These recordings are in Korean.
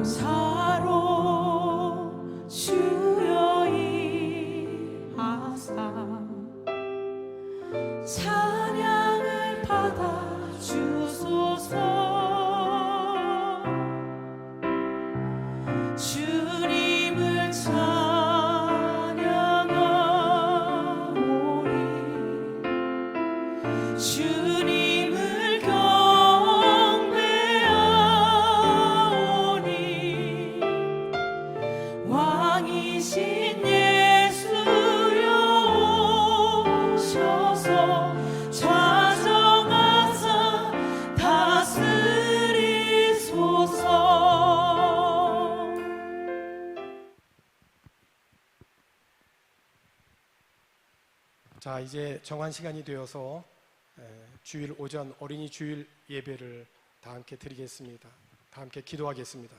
보사로 주여 임하사 찬양을 받아 주소서. 주님을 찬양하오니 주님을 경배하오니 왕이신 예수여 오셔서 좌정하사 다스리소서. 자, 이제 정한 시간이 되어서 주일 오전 어린이 주일 예배를 다 함께 드리겠습니다. 다 함께 기도하겠습니다.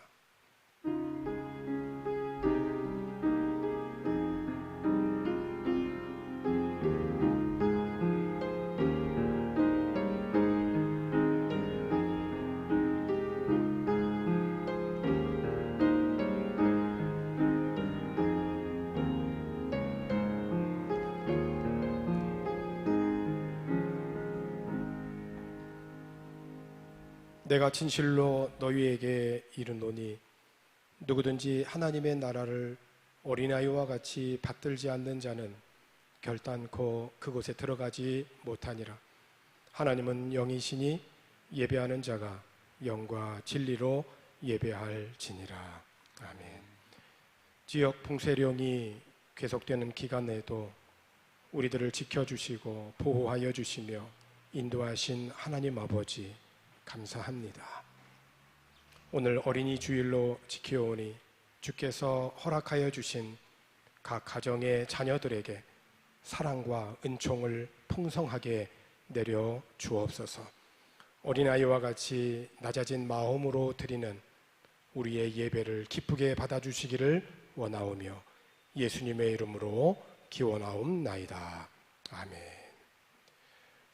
내가 진실로 너희에게 이르노니 누구든지 하나님의 나라를 어린아이와 같이 받들지 않는 자는 결단코 그곳에 들어가지 못하니라. 하나님은 영이시니 예배하는 자가 영과 진리로 예배할지니라. 아멘. 지역 풍세령이 계속되는 기간 내에도 우리들을 지켜주시고 보호하여 주시며 인도하신 하나님 아버지 감사합니다. 오늘 어린이 주일로 지켜오니 주께서 허락하여 주신 각 가정의 자녀들에게 사랑과 은총을 풍성하게 내려 주옵소서. 어린아이와 같이 낮아진 마음으로 드리는 우리의 예배를 기쁘게 받아주시기를 원하오며 예수님의 이름으로 기원하옵나이다. 아멘.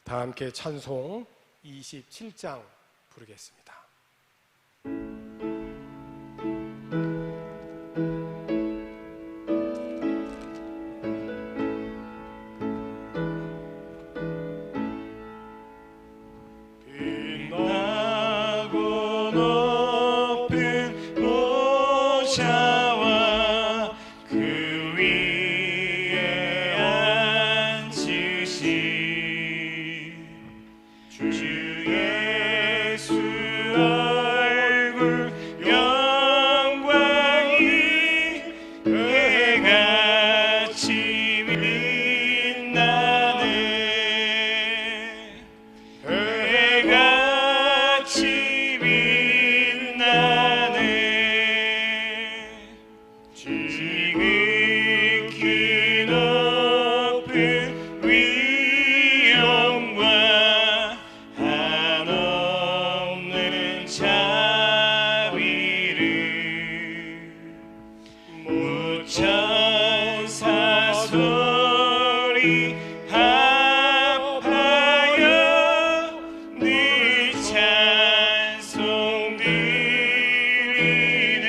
다 함께 찬송 27장 부르겠습니다. 빛나고 높은 보좌와 그 위에 앉으신 주 예수 얼굴 영광이 해같이 빛나네. 해같이 빛나네. 지극히 높은 위엄과 한없는 자비를 무천사 소리 합하여 네 찬송 드리네.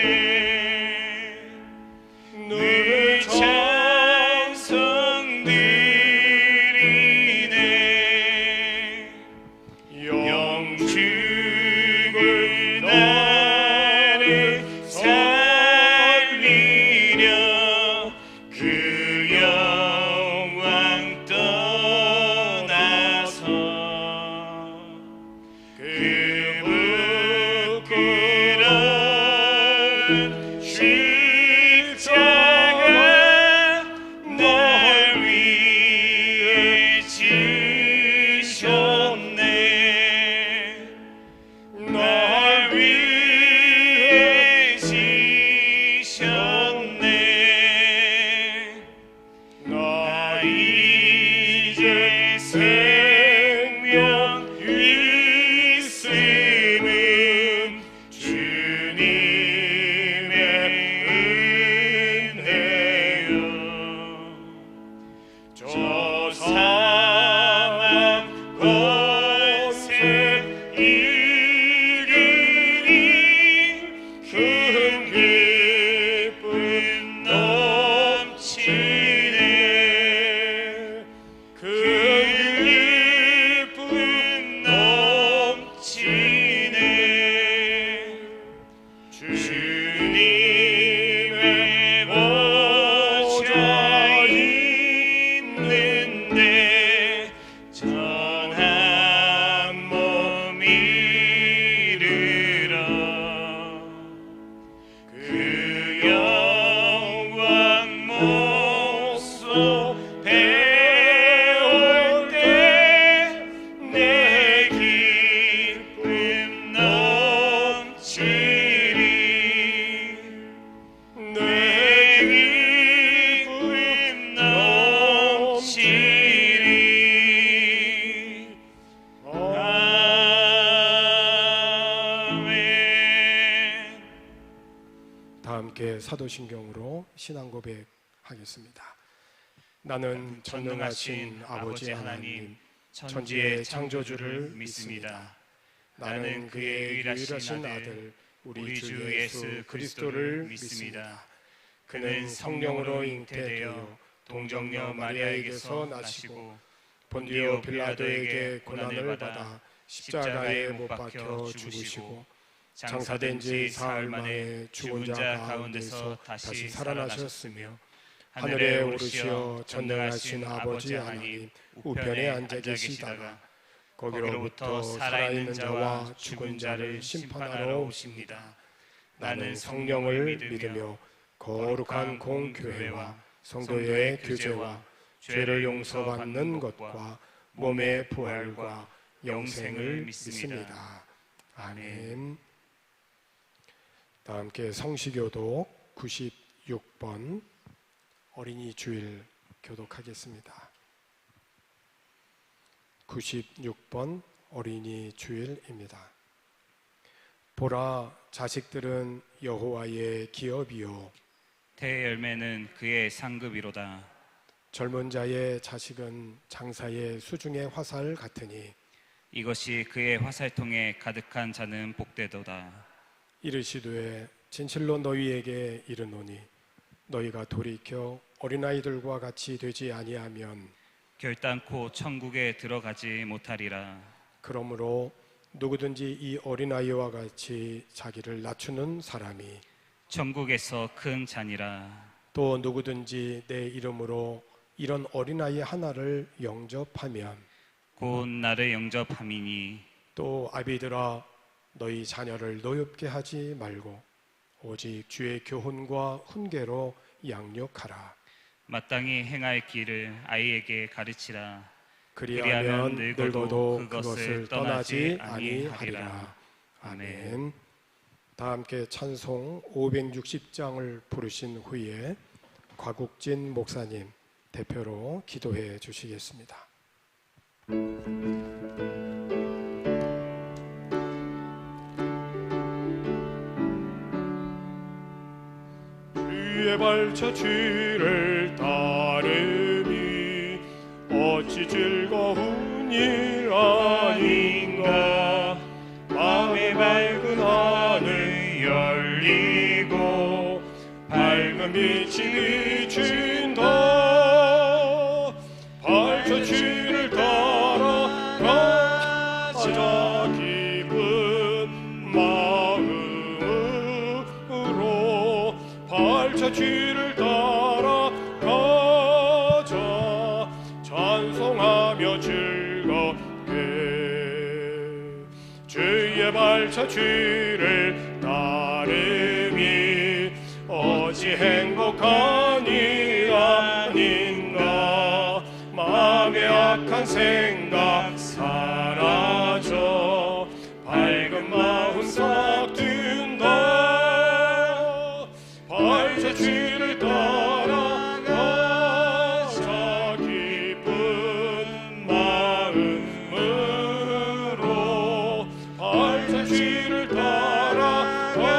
네 찬송 드리네. 영죽을 나를 살리려 그 영광 떠나서 그 부끄러운 십자가 날 위해 지셨네. 날 위해 지셨네. 나 이제 생명 있으리라. 함께 사도신경으로 신앙 고백하겠습니다. 나는 전능하신 아버지 하나님, 천지의 창조주를 믿습니다. 나는 그의 유일하신 아들, 우리 주 예수 그리스도를 믿습니다. 그는 성령으로 잉태되어 동정녀 마리아에게서 나시고 본디오 빌라도에게 고난을 받아 십자가에 못 박혀 죽으시고 장사된 지 사흘 만에 죽은 자 가운데서 다시 살아나셨으며 하늘에 오르시어 전능하신 아버지 하나님 우편에 앉아 계시다가 거기로부터 살아있는 자와 죽은 자를 심판하러 오십니다. 나는 성령을 믿으며 거룩한 공교회와 성도의 교제와 죄를 용서받는 것과 몸의 부활과 영생을 믿습니다. 아멘. 다 함께 성시교독 96번 어린이 주일 교독하겠습니다. 96번 어린이 주일입니다. 보라, 자식들은 여호와의 기업이요 대열매는 그의 상급이로다. 젊은 자의 자식은 장사의 수중의 화살 같으니 이것이 그의 화살통에 가득한 자는 복되도다. 이르시되 진실로 너희에게 이르노니 너희가 돌이켜 어린아이들과 같이 되지 아니하면 결단코 천국에 들어가지 못하리라. 그러므로 누구든지 이 어린아이와 같이 자기를 낮추는 사람이 천국에서 큰 자니라. 또 누구든지 내 이름으로 이런 어린아이 하나를 영접하면 곧 나를 영접함이니 또 아비들아 너희 자녀를 노엽게 하지 말고 오직 주의 교훈과 훈계로 양육하라. 마땅히 행할 길을 아이에게 가르치라. 그리하면 늙어도 그것을 떠나지 아니하리라. 아멘. 다 함께 찬송 560장을 부르신 후에 곽욱진 목사님 대표로 기도해 주시겠습니다. 주의 발차 주를 따르니 어찌 즐거운 일 아닌가. 마음의 밝은 하늘 열리고 밝은 빛이 비춘다. 발차 주를 따라가자 기쁜 마음으로 발차 주를 따라가자 찬송하며 즐겁게 주의 발차 주를 따름이 어찌 행복한 일 아닌가. 마음의 악한 생각 사라져 밝은 마음 싹 든다. 발차 주를 따라가자 기쁜 마음으로 발차 주를 따라가자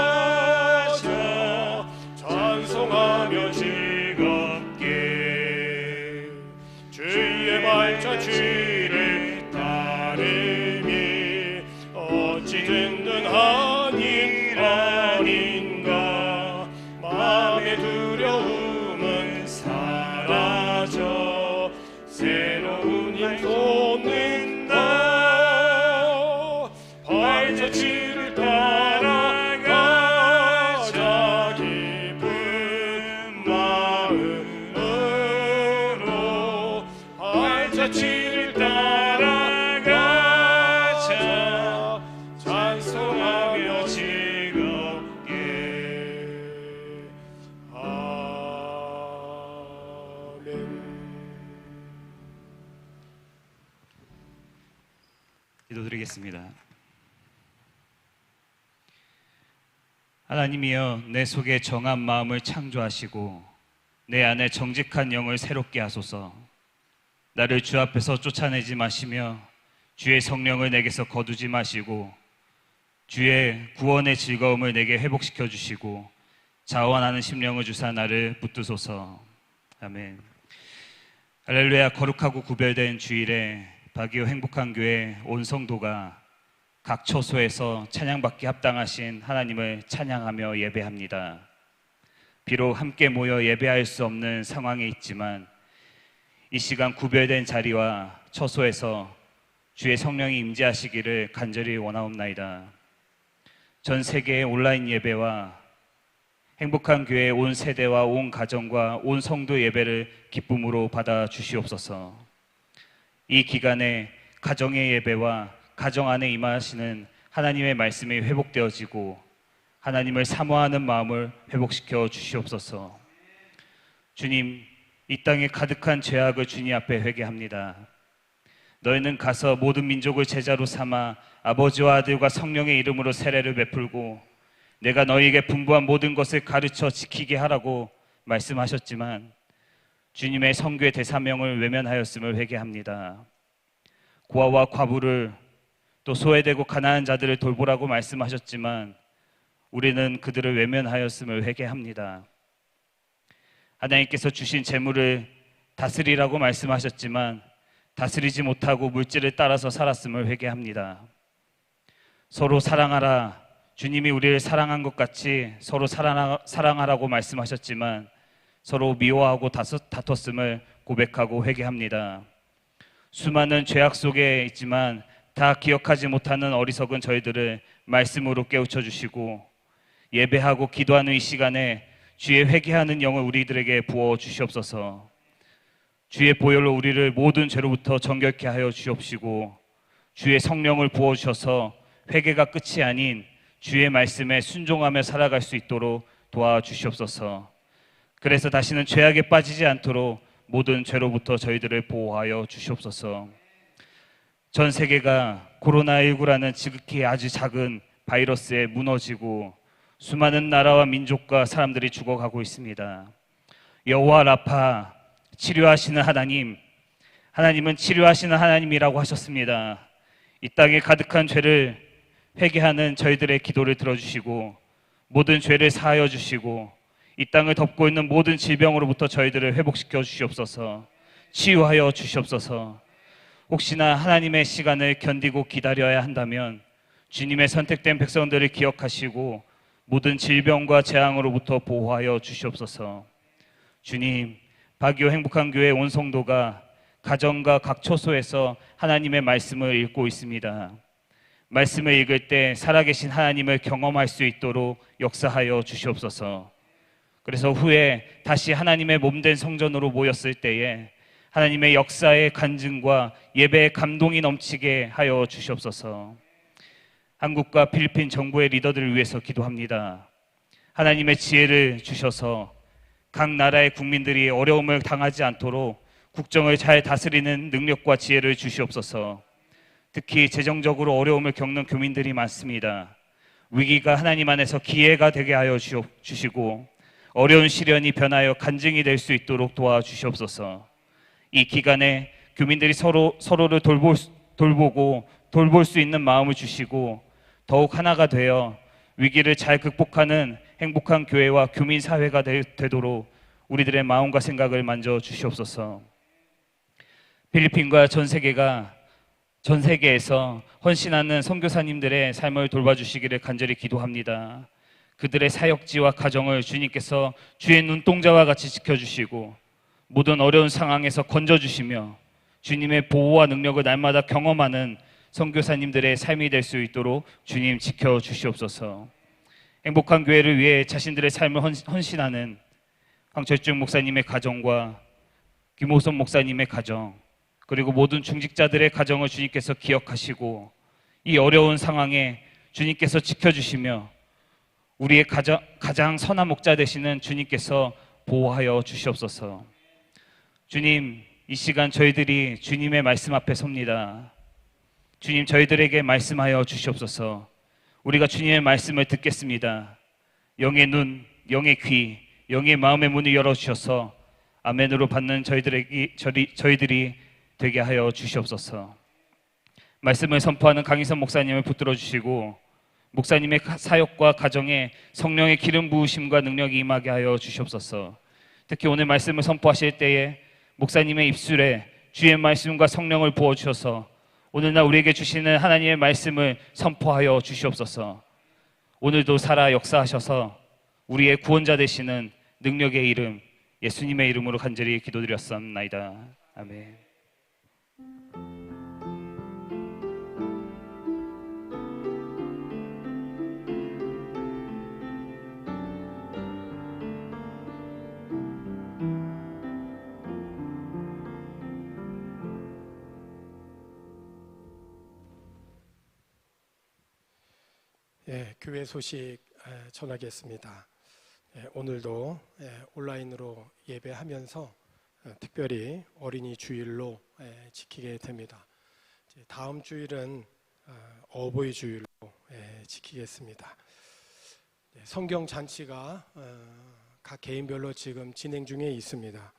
찬송하며 즐겁게 주의 발차 주를 따름이 어찌 든든한 일 아닌가. 마음의 두려움은 사라져 새로운 힘 솟는다. 발차 주를 따라가자 기쁜 마음으로 발차 주를 따라가자 찬송하며 즐겁게. 아멘. 기도드리겠습니다. 하나님이여, 내 속에 정한 마음을 창조하시고 내 안에 정직한 영을 새롭게 하소서. 나를 주 앞에서 쫓아내지 마시며 주의 성령을 내게서 거두지 마시고 주의 구원의 즐거움을 내게 회복시켜 주시고 자원하는 심령을 주사 나를 붙드소서. 아멘. 할렐루야. 거룩하고 구별된 주일에 바기오 행복한 교회 온 성도가 각 처소에서 찬양받기 합당하신 하나님을 찬양하며 예배합니다. 비록 함께 모여 예배할 수 없는 상황에 있지만 이 시간 구별된 자리와 처소에서 주의 성령이 임재하시기를 간절히 원하옵나이다. 전 세계의 온라인 예배와 행복한 교회 온 세대와 온 가정과 온 성도 예배를 기쁨으로 받아 주시옵소서. 이 기간에 가정의 예배와 가정 안에 임하시는 하나님의 말씀이 회복되어지고 하나님을 사모하는 마음을 회복시켜 주시옵소서. 주님, 이 땅에 가득한 죄악을 주님 앞에 회개합니다. 너희는 가서 모든 민족을 제자로 삼아 아버지와 아들과 성령의 이름으로 세례를 베풀고 내가 너희에게 분부한 모든 것을 가르쳐 지키게 하라고 말씀하셨지만 주님의 성교의 대사명을 외면하였음을 회개합니다. 고아와 과부를 또 소외되고 가난한 자들을 돌보라고 말씀하셨지만 우리는 그들을 외면하였음을 회개합니다. 하나님께서 주신 재물을 다스리라고 말씀하셨지만 다스리지 못하고 물질을 따라서 살았음을 회개합니다. 서로 사랑하라. 주님이 우리를 사랑한 것 같이 서로 사랑하라고 말씀하셨지만 서로 미워하고 다퉜음을 고백하고 회개합니다. 수많은 죄악 속에 있지만 다 기억하지 못하는 어리석은 저희들을 말씀으로 깨우쳐 주시고 예배하고 기도하는 이 시간에 주의 회개하는 영을 우리들에게 부어 주시옵소서. 주의 보혈로 우리를 모든 죄로부터 정결케 하여 주옵시고 주의 성령을 부어 주셔서 회개가 끝이 아닌 주의 말씀에 순종하며 살아갈 수 있도록 도와주시옵소서. 그래서 다시는 죄악에 빠지지 않도록 모든 죄로부터 저희들을 보호하여 주시옵소서. 전 세계가 코로나19라는 지극히 아주 작은 바이러스에 무너지고 수많은 나라와 민족과 사람들이 죽어가고 있습니다. 여호와 라파, 치료하시는 하나님, 하나님은 치료하시는 하나님이라고 하셨습니다. 이 땅에 가득한 죄를 회개하는 저희들의 기도를 들어주시고 모든 죄를 사하여 주시고 이 땅을 덮고 있는 모든 질병으로부터 저희들을 회복시켜 주시옵소서. 치유하여 주시옵소서. 혹시나 하나님의 시간을 견디고 기다려야 한다면 주님의 선택된 백성들을 기억하시고 모든 질병과 재앙으로부터 보호하여 주시옵소서. 주님, 바기오 행복한 교회 온 성도가 가정과 각 처소에서 하나님의 말씀을 읽고 있습니다. 말씀을 읽을 때 살아계신 하나님을 경험할 수 있도록 역사하여 주시옵소서. 그래서 후에 다시 하나님의 몸된 성전으로 모였을 때에 하나님의 역사의 간증과 예배의 감동이 넘치게 하여 주시옵소서. 한국과 필리핀 정부의 리더들을 위해서 기도합니다. 하나님의 지혜를 주셔서 각 나라의 국민들이 어려움을 당하지 않도록 국정을 잘 다스리는 능력과 지혜를 주시옵소서. 특히 재정적으로 어려움을 겪는 교민들이 많습니다. 위기가 하나님 안에서 기회가 되게 하여 주시고 어려운 시련이 변하여 간증이 될 수 있도록 도와주시옵소서. 이 기간에 교민들이 서로를 돌보고 돌볼 수 있는 마음을 주시고 더욱 하나가 되어 위기를 잘 극복하는 행복한 교회와 교민 사회가 되도록 우리들의 마음과 생각을 만져 주시옵소서. 필리핀과 전 세계에서 헌신하는 선교사님들의 삶을 돌봐주시기를 간절히 기도합니다. 그들의 사역지와 가정을 주님께서 주의 눈동자와 같이 지켜주시고 모든 어려운 상황에서 건져주시며 주님의 보호와 능력을 날마다 경험하는 선교사님들의 삶이 될 수 있도록 주님 지켜주시옵소서. 행복한 교회를 위해 자신들의 삶을 헌신하는 황철중 목사님의 가정과 김호선 목사님의 가정, 그리고 모든 중직자들의 가정을 주님께서 기억하시고 이 어려운 상황에 주님께서 지켜주시며 우리의 가장 선한 목자 되시는 주님께서 보호하여 주시옵소서. 주님, 이 시간 저희들이 주님의 말씀 앞에 섭니다. 주님, 저희들에게 말씀하여 주시옵소서. 우리가 주님의 말씀을 듣겠습니다. 영의 눈, 영의 귀, 영의 마음의 문을 열어주셔서 아멘으로 받는 저희들이 되게 하여 주시옵소서. 말씀을 선포하는 강희선 목사님을 붙들어 주시고 목사님의 사역과 가정에 성령의 기름 부으심과 능력이 임하게 하여 주시옵소서. 특히 오늘 말씀을 선포하실 때에 목사님의 입술에 주의 말씀과 성령을 부어주셔서 오늘날 우리에게 주시는 하나님의 말씀을 선포하여 주시옵소서. 오늘도 살아 역사하셔서 우리의 구원자 되시는 능력의 이름 예수님의 이름으로 간절히 기도드렸사옵나이다. 아멘. 교회 소식 전하겠습니다. 오늘도 온라인으로 예배하면서 특별히 어린이 주일로 지키게 됩니다. 다음 주일은 어버이 주일로 지키겠습니다. 성경 잔치가 각 개인별로 지금 진행 중에 있습니다.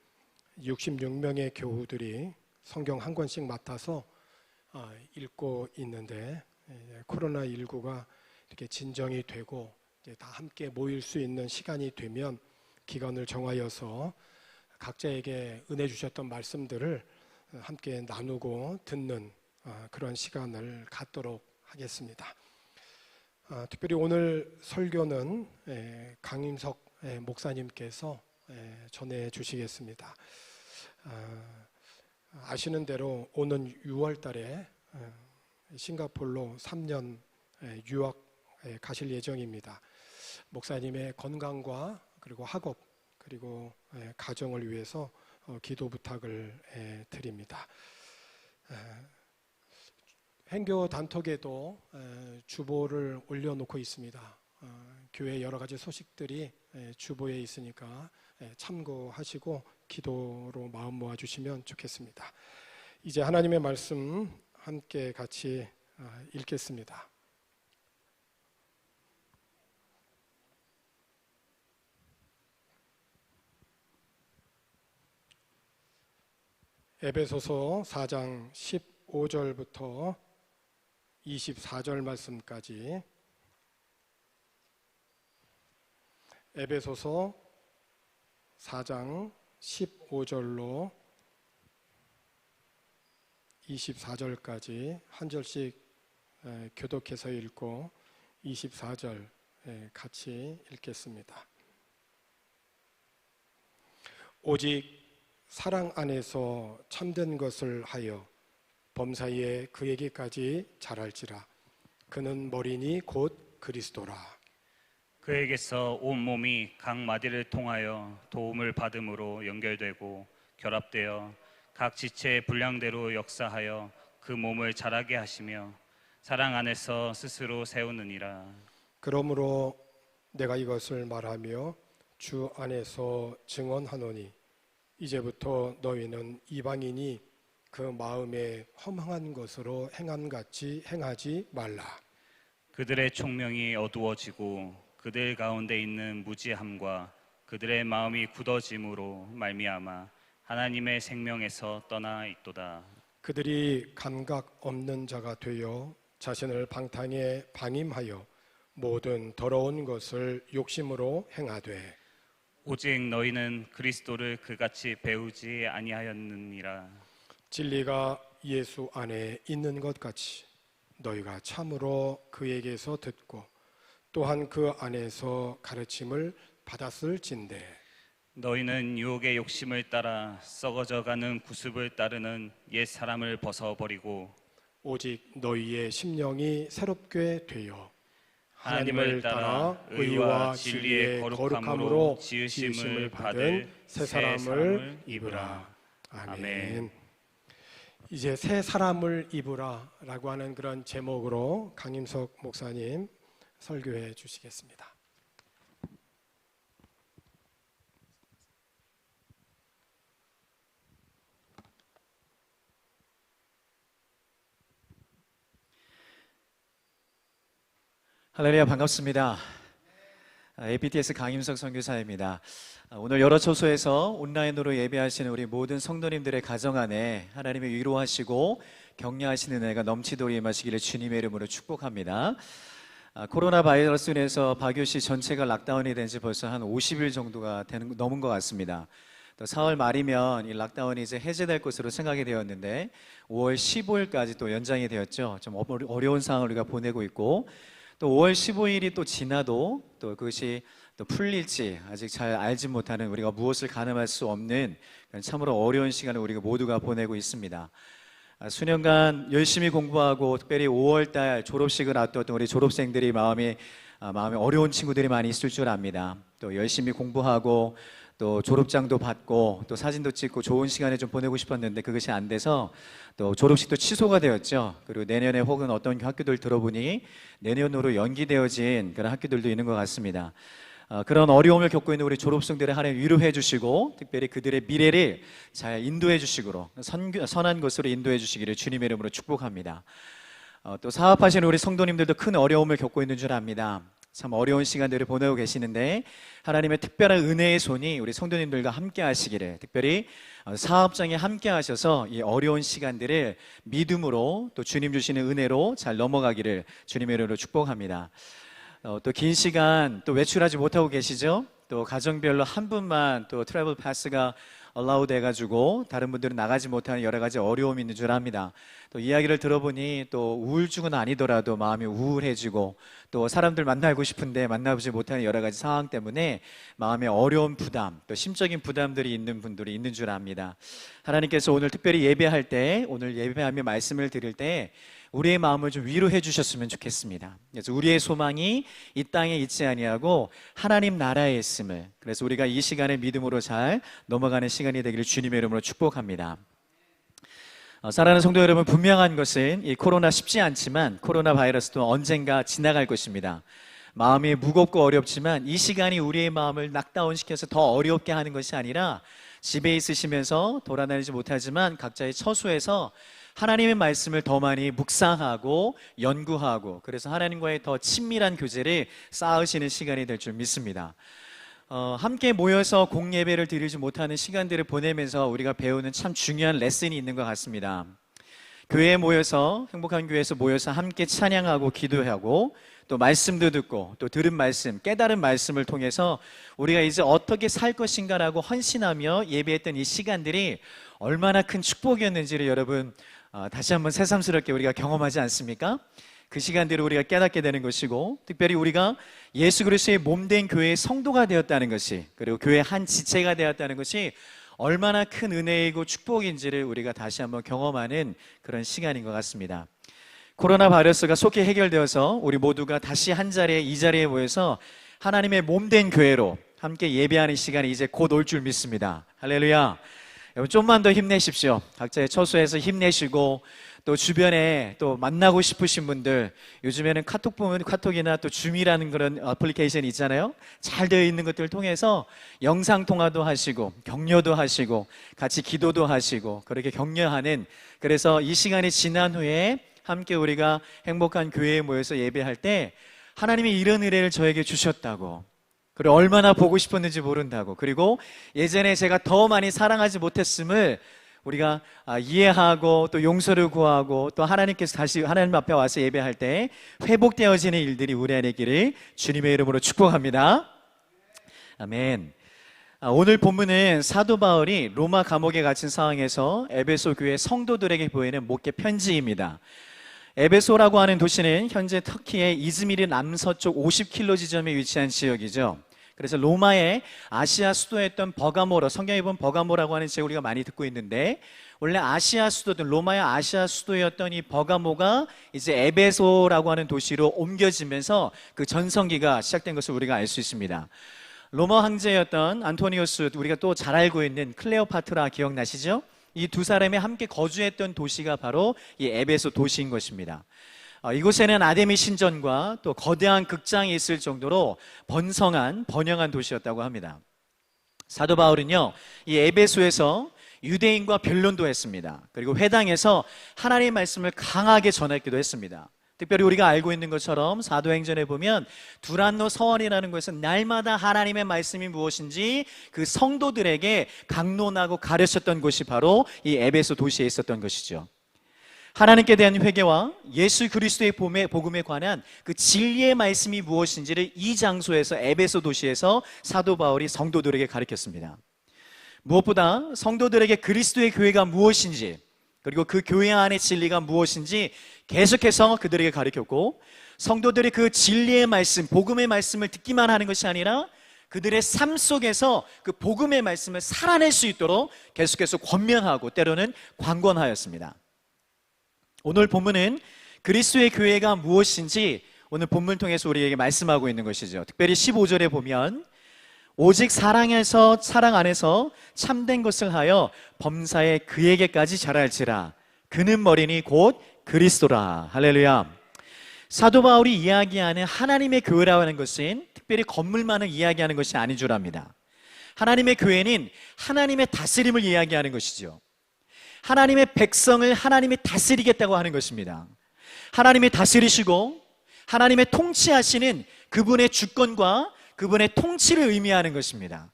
66명의 교우들이 성경 한 권씩 맡아서 읽고 있는데 코로나19가 이렇게 진정이 되고 다 함께 모일 수 있는 시간이 되면 기간을 정하여서 각자에게 은혜 주셨던 말씀들을 함께 나누고 듣는 그런 시간을 갖도록 하겠습니다. 특별히 오늘 설교는 강임석 목사님께서 전해 주시겠습니다. 아시는 대로 오는 6월 달에 싱가포르로 3년 유학 가실 예정입니다. 목사님의 건강과 그리고 학업 그리고 가정을 위해서 기도 부탁을 드립니다. 행교 단톡에도 주보를 올려놓고 있습니다. 교회 여러 가지 소식들이 주보에 있으니까 참고하시고 기도로 마음 모아주시면 좋겠습니다. 이제 하나님의 말씀 함께 같이 읽겠습니다. 에베소서 4장 15절부터 24절 말씀까지 에베소서 4장 15절로 24절까지 한 절씩 교독해서 읽고 24절 같이 읽겠습니다. 오직 사랑 안에서 참된 것을 하여 범사에 그에게까지 자랄지라. 그는 머리니 곧 그리스도라. 그에게서 온 몸이 각 마디를 통하여 도움을 받음으로 연결되고 결합되어 각 지체의 분량대로 역사하여 그 몸을 자라게 하시며 사랑 안에서 스스로 세우느니라. 그러므로 내가 이것을 말하며 주 안에서 증언하노니 이제부터 너희는 이방인이 그 마음에 허망한 것으로 행함같이 행하지 말라. 그들의 총명이 어두워지고 그들 가운데 있는 무지함과 그들의 마음이 굳어짐으로 말미암아 하나님의 생명에서 떠나 있도다. 그들이 감각 없는 자가 되어 자신을 방탕에 방임하여 모든 더러운 것을 욕심으로 행하되 오직 너희는 그리스도를 그같이 배우지 아니하였느니라. 진리가 예수 안에 있는 것 같이 너희가 참으로 그에게서 듣고 또한 그 안에서 가르침을 받았을진대. 너희는 유혹의 욕심을 따라 썩어져가는 구습을 따르는 옛 사람을 벗어버리고 오직 너희의 심령이 새롭게 되어 하나님을 따라 의와 진리의 거룩함으로 지으심을 받을 새 사람을 입으라. 아멘. 이제 새 사람을 입으라 라고 하는 그런 제목으로 강임석 목사님 설교해 주시겠습니다. 할렐루야, 반갑습니다. APTS 강임석 선교사입니다. 오늘 여러 처소에서 온라인으로 예배하시는 우리 모든 성도님들의 가정 안에 하나님의 위로하시고 격려하시는 은혜가 넘치도록 임하시기를 주님의 이름으로 축복합니다. 코로나 바이러스로 인해서 바교시 전체가 락다운이 된 지 벌써 한 50일 정도가 넘은 것 같습니다. 또 4월 말이면 이 락다운이 이제 해제될 것으로 생각이 되었는데 5월 15일까지 또 연장이 되었죠. 좀 어려운 상황을 우리가 보내고 있고, 또 5월 15일이 또 지나도 또 그것이 또 풀릴지 아직 잘 알지 못하는, 우리가 무엇을 가늠할 수 없는 참으로 어려운 시간을 우리가 모두가 보내고 있습니다. 수년간 열심히 공부하고 특별히 5월달 졸업식을 앞두었던 우리 졸업생들이 마음이 어려운 친구들이 많이 있을 줄 압니다. 또 열심히 공부하고 또 졸업장도 받고 또 사진도 찍고 좋은 시간을 좀 보내고 싶었는데 그것이 안 돼서 또 졸업식도 취소가 되었죠. 그리고 내년에 혹은 어떤 학교들 들어보니 내년으로 연기되어진 그런 학교들도 있는 것 같습니다. 그런 어려움을 겪고 있는 우리 졸업생들의 하나님 위로해 주시고, 특별히 그들의 미래를 잘 인도해 주시고 선한 것으로 인도해 주시기를 주님의 이름으로 축복합니다. 또 사업하시는 우리 성도님들도 큰 어려움을 겪고 있는 줄 압니다. 참 어려운 시간들을 보내고 계시는데 하나님의 특별한 은혜의 손이 우리 성도님들과 함께 하시기를, 특별히 사업장에 함께 하셔서 이 어려운 시간들을 믿음으로 또 주님 주시는 은혜로 잘 넘어가기를 주님의 이름으로 축복합니다. 또 긴 시간 또 외출하지 못하고 계시죠? 또 가정별로 한 분만 또 트래블 패스가 얼라우 돼가지고 다른 분들은 나가지 못하는 여러 가지 어려움이 있는 줄 압니다. 또 이야기를 들어보니 또 우울증은 아니더라도 마음이 우울해지고 또 사람들 만나고 싶은데 만나보지 못하는 여러 가지 상황 때문에 마음의 어려운 부담, 또 심적인 부담들이 있는 분들이 있는 줄 압니다. 하나님께서 오늘 특별히 예배할 때, 오늘 예배하며 말씀을 드릴 때 우리의 마음을 좀 위로해 주셨으면 좋겠습니다. 그래서 우리의 소망이 이 땅에 있지 아니하고 하나님 나라에 있음을, 그래서 우리가 이 시간에 믿음으로 잘 넘어가는 시간이 되기를 주님의 이름으로 축복합니다. 사랑하는 성도 여러분, 분명한 것은 이 코로나 쉽지 않지만 코로나 바이러스도 언젠가 지나갈 것입니다. 마음이 무겁고 어렵지만 이 시간이 우리의 마음을 락다운시켜서 더 어렵게 하는 것이 아니라, 집에 있으시면서 돌아다니지 못하지만 각자의 처소에서 하나님의 말씀을 더 많이 묵상하고 연구하고, 그래서 하나님과의 더 친밀한 교제를 쌓으시는 시간이 될 줄 믿습니다. 함께 모여서 공예배를 드리지 못하는 시간들을 보내면서 우리가 배우는 참 중요한 레슨이 있는 것 같습니다. 교회에 모여서, 행복한 교회에서 모여서 함께 찬양하고 기도하고 또 말씀도 듣고 또 들은 말씀, 깨달은 말씀을 통해서 우리가 이제 어떻게 살 것인가라고 헌신하며 예배했던 이 시간들이 얼마나 큰 축복이었는지를 여러분 다시 한번 새삼스럽게 우리가 경험하지 않습니까? 그 시간들을 우리가 깨닫게 되는 것이고, 특별히 우리가 예수 그리스도의 몸된 교회의 성도가 되었다는 것이, 그리고 교회의 한 지체가 되었다는 것이 얼마나 큰 은혜이고 축복인지를 우리가 다시 한번 경험하는 그런 시간인 것 같습니다. 코로나 바이러스가 속히 해결되어서 우리 모두가 다시 한 자리에, 이 자리에 모여서 하나님의 몸된 교회로 함께 예배하는 시간이 이제 곧 올 줄 믿습니다. 할렐루야. 여러분 좀만 더 힘내십시오. 각자의 처소에서 힘내시고, 또 주변에 또 만나고 싶으신 분들, 요즘에는 카톡 보면 카톡이나 또 줌이라는 그런 어플리케이션이 있잖아요. 잘 되어 있는 것들을 통해서 영상통화도 하시고 격려도 하시고 같이 기도도 하시고 그렇게 격려하는, 그래서 이 시간이 지난 후에 함께 우리가 행복한 교회에 모여서 예배할 때 하나님이 이런 은혜를 저에게 주셨다고, 그리고 얼마나 보고 싶었는지 모른다고, 그리고 예전에 제가 더 많이 사랑하지 못했음을 우리가 이해하고 또 용서를 구하고 또 하나님께서 다시 하나님 앞에 와서 예배할 때 회복되어지는 일들이 우리 안에 있기를 주님의 이름으로 축복합니다. 아멘. 오늘 본문은 사도 바울이 로마 감옥에 갇힌 상황에서 에베소 교회 성도들에게 보이는 목회 편지입니다. 에베소라고 하는 도시는 현재 터키의 이즈미르 남서쪽 50km 지점에 위치한 지역이죠. 그래서 로마의 아시아 수도였던 버가모로, 성경에 보면 버가모라고 하는 지역 우리가 많이 듣고 있는데, 원래 아시아 수도든 로마의 아시아 수도였던 이 버가모가 이제 에베소라고 하는 도시로 옮겨지면서 그 전성기가 시작된 것을 우리가 알 수 있습니다. 로마 황제였던 안토니우스, 우리가 또 잘 알고 있는 클레오파트라 기억나시죠? 이 두 사람이 함께 거주했던 도시가 바로 이 에베소 도시인 것입니다. 이곳에는 아데미 신전과 또 거대한 극장이 있을 정도로 번성한 번영한 도시였다고 합니다. 사도 바울은요, 이 에베소에서 유대인과 변론도 했습니다. 그리고 회당에서 하나님의 말씀을 강하게 전했기도 했습니다. 특별히 우리가 알고 있는 것처럼 사도행전에 보면 두란노 서원이라는 것은 날마다 하나님의 말씀이 무엇인지 그 성도들에게 강론하고 가르쳤던 곳이 바로 이 에베소 도시에 있었던 것이죠. 하나님께 대한 회개와 예수 그리스도의 복음에 관한 그 진리의 말씀이 무엇인지를 이 장소에서 에베소 도시에서 사도 바울이 성도들에게 가르쳤습니다. 무엇보다 성도들에게 그리스도의 교회가 무엇인지, 그리고 그 교회 안의 진리가 무엇인지 계속해서 그들에게 가르쳤고, 성도들이 그 진리의 말씀, 복음의 말씀을 듣기만 하는 것이 아니라 그들의 삶 속에서 그 복음의 말씀을 살아낼 수 있도록 계속해서 권면하고 때로는 관건하였습니다. 오늘 본문은 그리스도의 교회가 무엇인지 오늘 본문을 통해서 우리에게 말씀하고 있는 것이죠. 특별히 15절에 보면 오직 사랑 안에서 참된 것을 하여 범사에 그에게까지 자랄지라. 그는 머리니 곧 그리스도라. 할렐루야. 사도 바울이 이야기하는 하나님의 교회라고 하는 것은 특별히 건물만을 이야기하는 것이 아닌 줄 압니다. 하나님의 교회는 하나님의 다스림을 이야기하는 것이죠. 하나님의 백성을 하나님이 다스리겠다고 하는 것입니다. 하나님이 다스리시고 하나님의 통치하시는 그분의 주권과 그분의 통치를 의미하는 것입니다.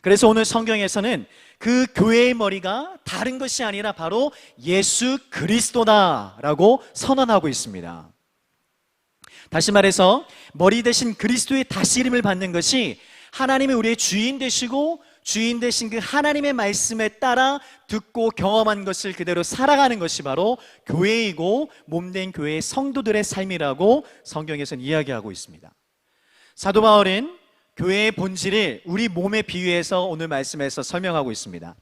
그래서 오늘 성경에서는 그 교회의 머리가 다른 것이 아니라 바로 예수 그리스도다라고 선언하고 있습니다. 다시 말해서 머리 대신 그리스도의 다스림을 받는 것이 하나님이 우리의 주인 되시고 주인 되신 그 하나님의 말씀에 따라 듣고 경험한 것을 그대로 살아가는 것이 바로 교회이고 몸된 교회의 성도들의 삶이라고 성경에서는 이야기하고 있습니다. 사도 바울은 교회의 본질을 우리 몸에 비유해서 오늘 말씀에서 설명하고 있습니다.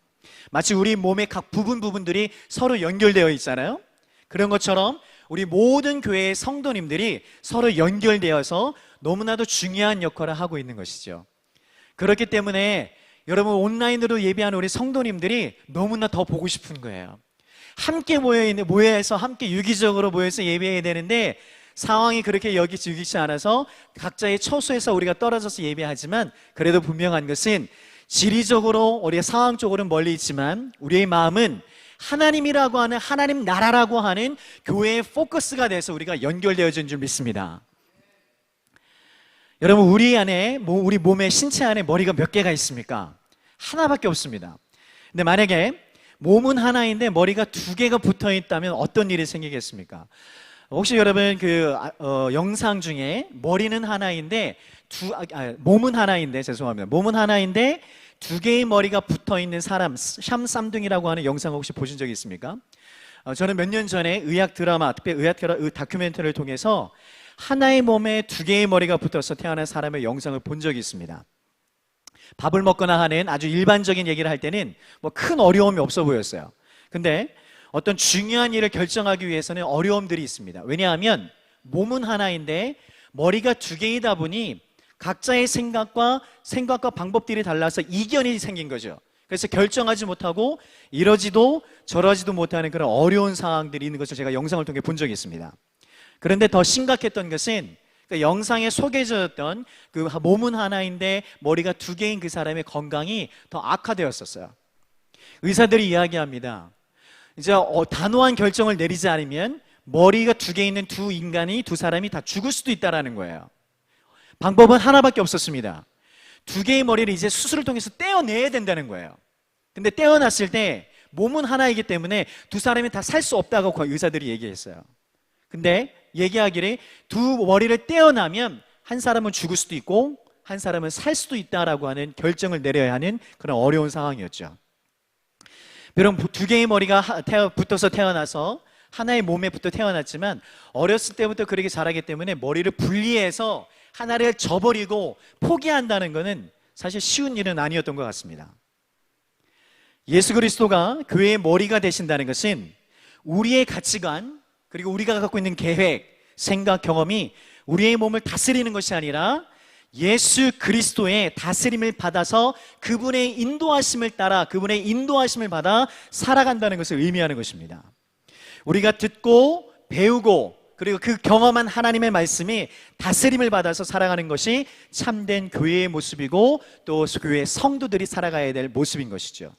마치 우리 몸의 각 부분들이 서로 연결되어 있잖아요. 그런 것처럼 우리 모든 교회의 성도님들이 서로 연결되어서 너무나도 중요한 역할을 하고 있는 것이죠. 그렇기 때문에 여러분 온라인으로 예배하는 우리 성도님들이 너무나 더 보고 싶은 거예요. 함께 모여서 함께 유기적으로 모여서 예배해야 되는데 상황이 그렇게 유기치 않아서 각자의 처소에서 우리가 떨어져서 예배하지만 그래도 분명한 것은 지리적으로 우리가 상황적으로는 멀리 있지만 우리의 마음은 하나님이라고 하는 하나님 나라라고 하는 교회의 포커스가 돼서 우리가 연결되어진 줄 믿습니다. 여러분 우리 몸의 신체 안에 머리가 몇 개가 있습니까? 하나밖에 없습니다. 근데 만약에 몸은 하나인데 머리가 두 개가 붙어 있다면 어떤 일이 생기겠습니까? 혹시 여러분 영상 중에 머리는 하나인데 몸은 하나인데 몸은 하나인데 두 개의 머리가 붙어 있는 사람 샴3등이라고 하는 영상 혹시 보신 적이 있습니까? 저는 몇 년 전에 의학 드라마, 특별히 의학 다큐멘터리를 통해서 하나의 몸에 두 개의 머리가 붙어서 태어난 사람의 영상을 본 적이 있습니다. 밥을 먹거나 하는 아주 일반적인 얘기를 할 때는 뭐 큰 어려움이 없어 보였어요. 근데 어떤 중요한 일을 결정하기 위해서는 어려움들이 있습니다. 왜냐하면 몸은 하나인데 머리가 두 개이다 보니 각자의 생각과 방법들이 달라서 이견이 생긴 거죠. 그래서 결정하지 못하고 이러지도 저러지도 못하는 그런 어려운 상황들이 있는 것을 제가 영상을 통해 본 적이 있습니다. 그런데 더 심각했던 것은 그 영상에 소개되었던 그 몸은 하나인데 머리가 두 개인 그 사람의 건강이 더 악화되었었어요. 의사들이 이야기합니다. 이제 단호한 결정을 내리지 않으면 머리가 두 개 있는 두 사람이 다 죽을 수도 있다는 거예요. 방법은 하나밖에 없었습니다. 두 개의 머리를 이제 수술을 통해서 떼어내야 된다는 거예요. 근데 떼어놨을 때 몸은 하나이기 때문에 두 사람이 다 살 수 없다고 의사들이 얘기했어요. 근데 얘기하기를 두 머리를 떼어나면 한 사람은 죽을 수도 있고 한 사람은 살 수도 있다라고 하는 결정을 내려야 하는 그런 어려운 상황이었죠. 여러분 두 개의 머리가 붙어서 태어나서 하나의 몸에 붙어 태어났지만 어렸을 때부터 그렇게 자라기 때문에 머리를 분리해서 하나를 저버리고 포기한다는 것은 사실 쉬운 일은 아니었던 것 같습니다. 예수 그리스도가 교회의 머리가 되신다는 것은 우리의 가치관 그리고 우리가 갖고 있는 계획, 생각, 경험이 우리의 몸을 다스리는 것이 아니라 예수 그리스도의 다스림을 받아서 그분의 인도하심을 따라 그분의 인도하심을 받아 살아간다는 것을 의미하는 것입니다. 우리가 듣고 배우고 그리고 그 경험한 하나님의 말씀이 다스림을 받아서 살아가는 것이 참된 교회의 모습이고 또 교회의 성도들이 살아가야 될 모습인 것이죠.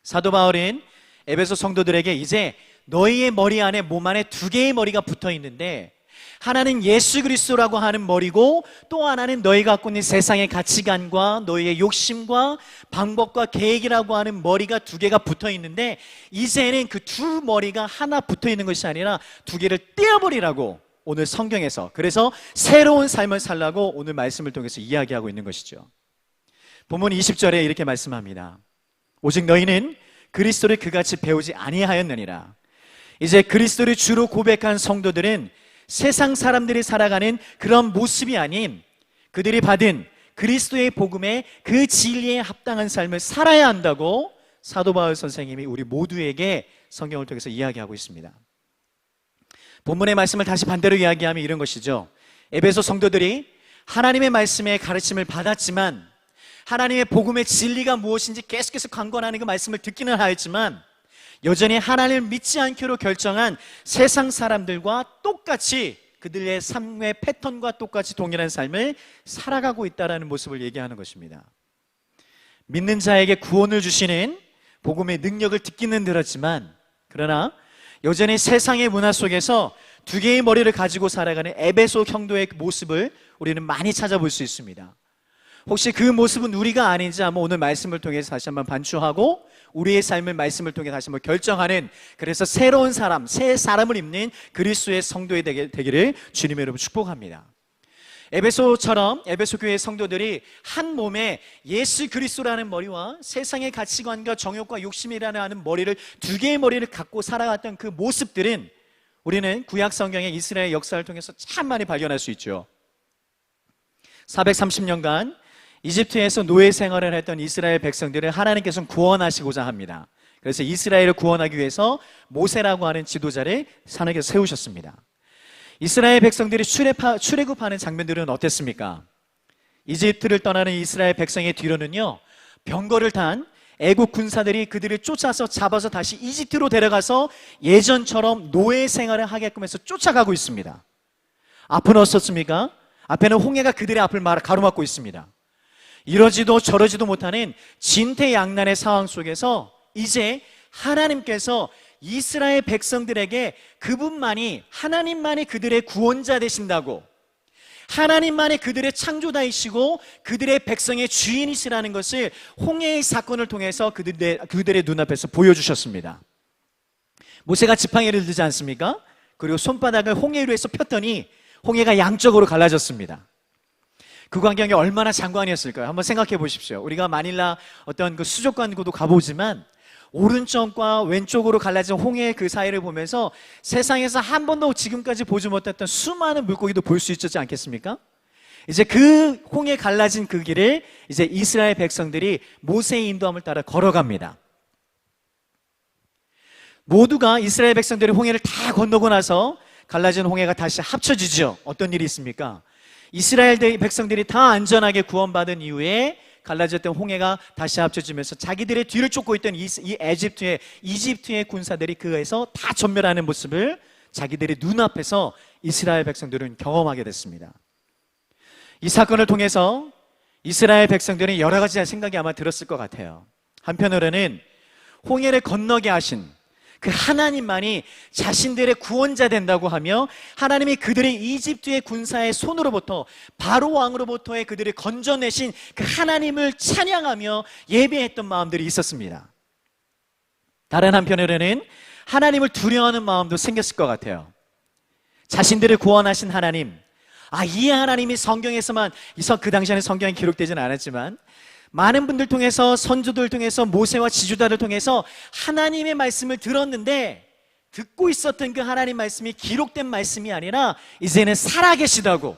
사도 바울은 에베소 성도들에게 이제 너희의 머리 안에 몸 안에 두 개의 머리가 붙어 있는데 하나는 예수 그리스도라고 하는 머리고, 또 하나는 너희가 갖고 있는 세상의 가치관과 너희의 욕심과 방법과 계획이라고 하는 머리가 두 개가 붙어 있는데, 이제는 그 두 머리가 하나 붙어 있는 것이 아니라 두 개를 떼어버리라고 오늘 성경에서, 그래서 새로운 삶을 살라고 오늘 말씀을 통해서 이야기하고 있는 것이죠. 본문 20절에 이렇게 말씀합니다. 오직 너희는 그리스도를 그같이 배우지 아니하였느니라. 이제 그리스도를 주로 고백한 성도들은 세상 사람들이 살아가는 그런 모습이 아닌, 그들이 받은 그리스도의 복음의 그 진리에 합당한 삶을 살아야 한다고 사도 바울 선생님이 우리 모두에게 성경을 통해서 이야기하고 있습니다. 본문의 말씀을 다시 반대로 이야기하면 이런 것이죠. 에베소 성도들이 하나님의 말씀의 가르침을 받았지만, 하나님의 복음의 진리가 무엇인지 계속해서 강권하는 그 말씀을 듣기는 하였지만, 여전히 하나님을 믿지 않기로 결정한 세상 사람들과 똑같이 그들의 삶의 패턴과 똑같이 동일한 삶을 살아가고 있다는 모습을 얘기하는 것입니다. 믿는 자에게 구원을 주시는 복음의 능력을 듣기는 들었지만, 그러나 여전히 세상의 문화 속에서 두 개의 머리를 가지고 살아가는 에베소 형도의 모습을 우리는 많이 찾아볼 수 있습니다. 혹시 그 모습은 우리가 아닌지 한번 오늘 말씀을 통해서 다시 한번 반추하고, 우리의 삶을 말씀을 통해 다시 한번 결정하는, 그래서 새로운 사람, 새 사람을 입는 그리스도의 성도에 되기를 주님 여러분 축복합니다. 에베소처럼 에베소 교회의 성도들이 한 몸에 예수 그리스도라는 머리와 세상의 가치관과 정욕과 욕심이라는 하는 머리를, 두 개의 머리를 갖고 살아갔던 그 모습들은 우리는 구약 성경의 이스라엘 역사를 통해서 참 많이 발견할 수 있죠. 430년간 이집트에서 노예 생활을 했던 이스라엘 백성들을 하나님께서는 구원하시고자 합니다. 그래서 이스라엘을 구원하기 위해서 모세라고 하는 지도자를 하나님께서 세우셨습니다. 이스라엘 백성들이 출애굽하는 장면들은 어땠습니까? 이집트를 떠나는 이스라엘 백성의 뒤로는요, 병거를 탄 애국 군사들이 그들을 쫓아서 잡아서 다시 이집트로 데려가서 예전처럼 노예 생활을 하게끔 해서 쫓아가고 있습니다. 앞은 어떻습니까? 앞에는 홍해가 그들의 앞을 가로막고 있습니다. 이러지도 저러지도 못하는 진퇴양난의 상황 속에서 이제 하나님께서 이스라엘 백성들에게 그분만이, 하나님만이 그들의 구원자 되신다고, 하나님만이 그들의 창조자이시고 그들의 백성의 주인이시라는 것을 홍해의 사건을 통해서 그들의 눈앞에서 보여주셨습니다. 모세가 지팡이를 들지 않습니까? 그리고 손바닥을 홍해 위에서 폈더니 홍해가 양쪽으로 갈라졌습니다. 그 광경이 얼마나 장관이었을까요? 한번 생각해 보십시오. 우리가 마닐라 어떤 그 수족관도 가보지만 오른쪽과 왼쪽으로 갈라진 홍해의 그 사이를 보면서 세상에서 한 번도 지금까지 보지 못했던 수많은 물고기도 볼 수 있지 않겠습니까? 이제 그 홍해 갈라진 그 길을 이제 이스라엘 백성들이 모세의 인도함을 따라 걸어갑니다. 모두가 이스라엘 백성들이 홍해를 다 건너고 나서 갈라진 홍해가 다시 합쳐지죠. 어떤 일이 있습니까? 이스라엘 백성들이 다 안전하게 구원받은 이후에 갈라졌던 홍해가 다시 합쳐지면서 자기들의 뒤를 쫓고 있던 이집트의 군사들이 그에서 다 전멸하는 모습을 자기들의 눈앞에서 이스라엘 백성들은 경험하게 됐습니다. 이 사건을 통해서 이스라엘 백성들은 여러 가지 생각이 아마 들었을 것 같아요. 한편으로는 홍해를 건너게 하신 그 하나님만이 자신들의 구원자 된다고 하며 하나님이 그들의 이집트의 군사의 손으로부터, 바로 왕으로부터의 그들을 건져내신 그 하나님을 찬양하며 예배했던 마음들이 있었습니다. 다른 한편으로는 하나님을 두려워하는 마음도 생겼을 것 같아요. 자신들을 구원하신 하나님, 이 하나님이 성경에서만, 그 당시에는 성경에 기록되지는 않았지만 많은 분들 통해서, 선조들 통해서, 모세와 지도자를 통해서 하나님의 말씀을 들었는데, 듣고 있었던 그 하나님 말씀이 기록된 말씀이 아니라 이제는 살아계시다고,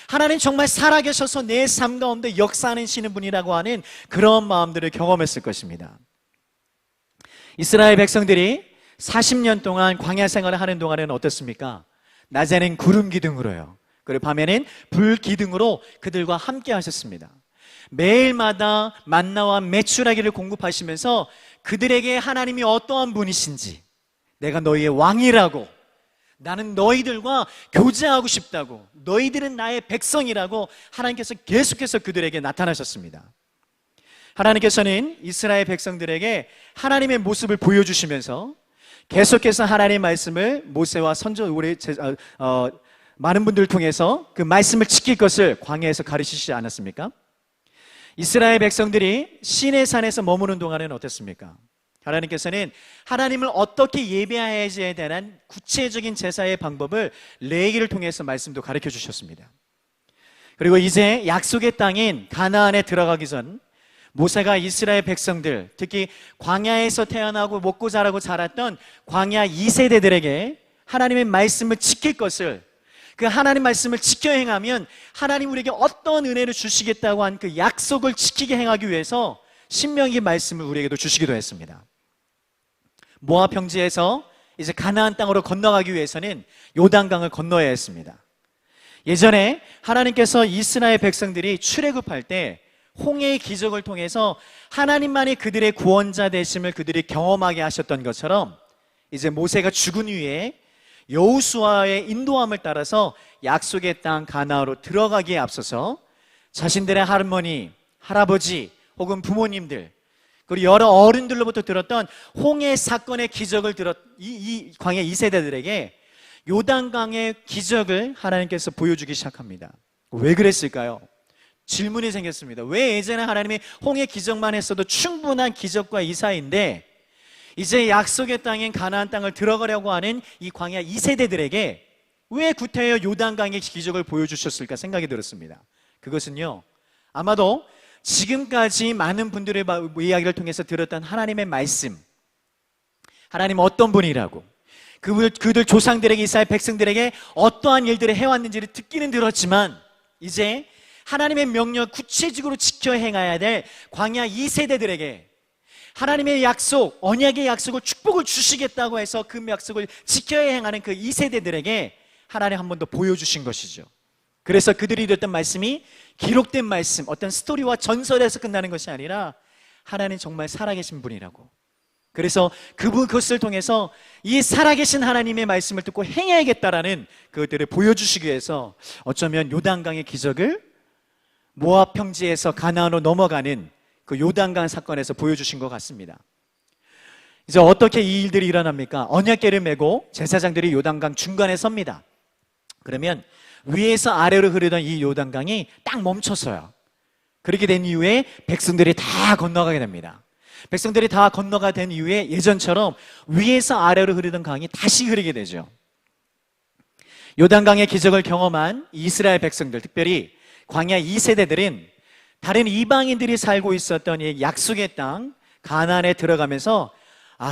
하나님 정말 살아계셔서 내 삶 가운데 역사하시는 분이라고 하는 그런 마음들을 경험했을 것입니다. 이스라엘 백성들이 40년 동안 광야 생활을 하는 동안에는 어떻습니까? 낮에는 구름 기둥으로요, 그리고 밤에는 불 기둥으로 그들과 함께 하셨습니다. 매일마다 만나와 메추라기를 공급하시면서 그들에게 하나님이 어떠한 분이신지, 내가 너희의 왕이라고, 나는 너희들과 교제하고 싶다고, 너희들은 나의 백성이라고 하나님께서 계속해서 그들에게 나타나셨습니다. 하나님께서는 이스라엘 백성들에게 하나님의 모습을 보여주시면서 계속해서 하나님의 말씀을 모세와 많은 분들을 통해서 그 말씀을 지킬 것을 광야에서 가르치시지 않았습니까? 이스라엘 백성들이 시내산에서 머무는 동안에는 어땠습니까? 하나님께서는 하나님을 어떻게 예배해야지에 대한 구체적인 제사의 방법을 레위기를 통해서 말씀도 가르쳐 주셨습니다. 그리고 이제 약속의 땅인 가나안에 들어가기 전 모세가 이스라엘 백성들, 특히 광야에서 태어나고 먹고 자라고 자랐던 광야 2세대들에게 하나님의 말씀을 지킬 것을, 그 하나님 말씀을 지켜 행하면 하나님 우리에게 어떤 은혜를 주시겠다고 한 그 약속을 지키게 행하기 위해서 신명기 말씀을 우리에게도 주시기도 했습니다. 모압 평지에서 이제 가나안 땅으로 건너가기 위해서는 요단강을 건너야 했습니다. 예전에 하나님께서 이스라엘 백성들이 출애굽할 때 홍해의 기적을 통해서 하나님만이 그들의 구원자 되심을 그들이 경험하게 하셨던 것처럼 이제 모세가 죽은 후에 여호수아의 인도함을 따라서 약속의 땅 가나안으로 들어가기에 앞서서 자신들의 할머니, 할아버지 혹은 부모님들, 그리고 여러 어른들로부터 들었던 홍해 사건의 기적을 이 광야 2세대들에게 요단강의 기적을 하나님께서 보여주기 시작합니다. 왜 그랬을까요? 질문이 생겼습니다. 왜 예전에 하나님이 홍해 기적만 했어도 충분한 기적과 이사인데 이제 약속의 땅인 가나안 땅을 들어가려고 하는 이 광야 2세대들에게 왜 구태여 요단강의 기적을 보여주셨을까 생각이 들었습니다. 그것은요, 아마도 지금까지 많은 분들의 이야기를 통해서 들었던 하나님의 말씀, 하나님 어떤 분이라고, 그들 조상들에게, 이스라엘 백성들에게 어떠한 일들을 해왔는지를 듣기는 들었지만 이제 하나님의 명령 구체적으로 지켜 행해야 될 광야 2세대들에게 하나님의 약속, 언약의 약속을, 축복을 주시겠다고 해서 그 약속을 지켜야 행하는 그 2세대들에게 하나님 한 번 더 보여주신 것이죠. 그래서 그들이 듣던 말씀이 기록된 말씀, 어떤 스토리와 전설에서 끝나는 것이 아니라 하나님 정말 살아계신 분이라고, 그래서 그것을 통해서 이 살아계신 하나님의 말씀을 듣고 행해야겠다라는 그것들을 보여주시기 위해서 어쩌면 요단강의 기적을 모압 평지에서 가나안으로 넘어가는 그 요단강 사건에서 보여주신 것 같습니다. 이제 어떻게 이 일들이 일어납니까? 언약궤를 메고 제사장들이 요단강 중간에 섭니다. 그러면 위에서 아래로 흐르던 이 요단강이 딱 멈췄어요. 그렇게 된 이후에 백성들이 다 건너가게 됩니다. 백성들이 다 건너가 된 이후에 예전처럼 위에서 아래로 흐르던 강이 다시 흐르게 되죠. 요단강의 기적을 경험한 이스라엘 백성들, 특별히 광야 2세대들은 다른 이방인들이 살고 있었던 이 약속의 땅 가나안에 들어가면서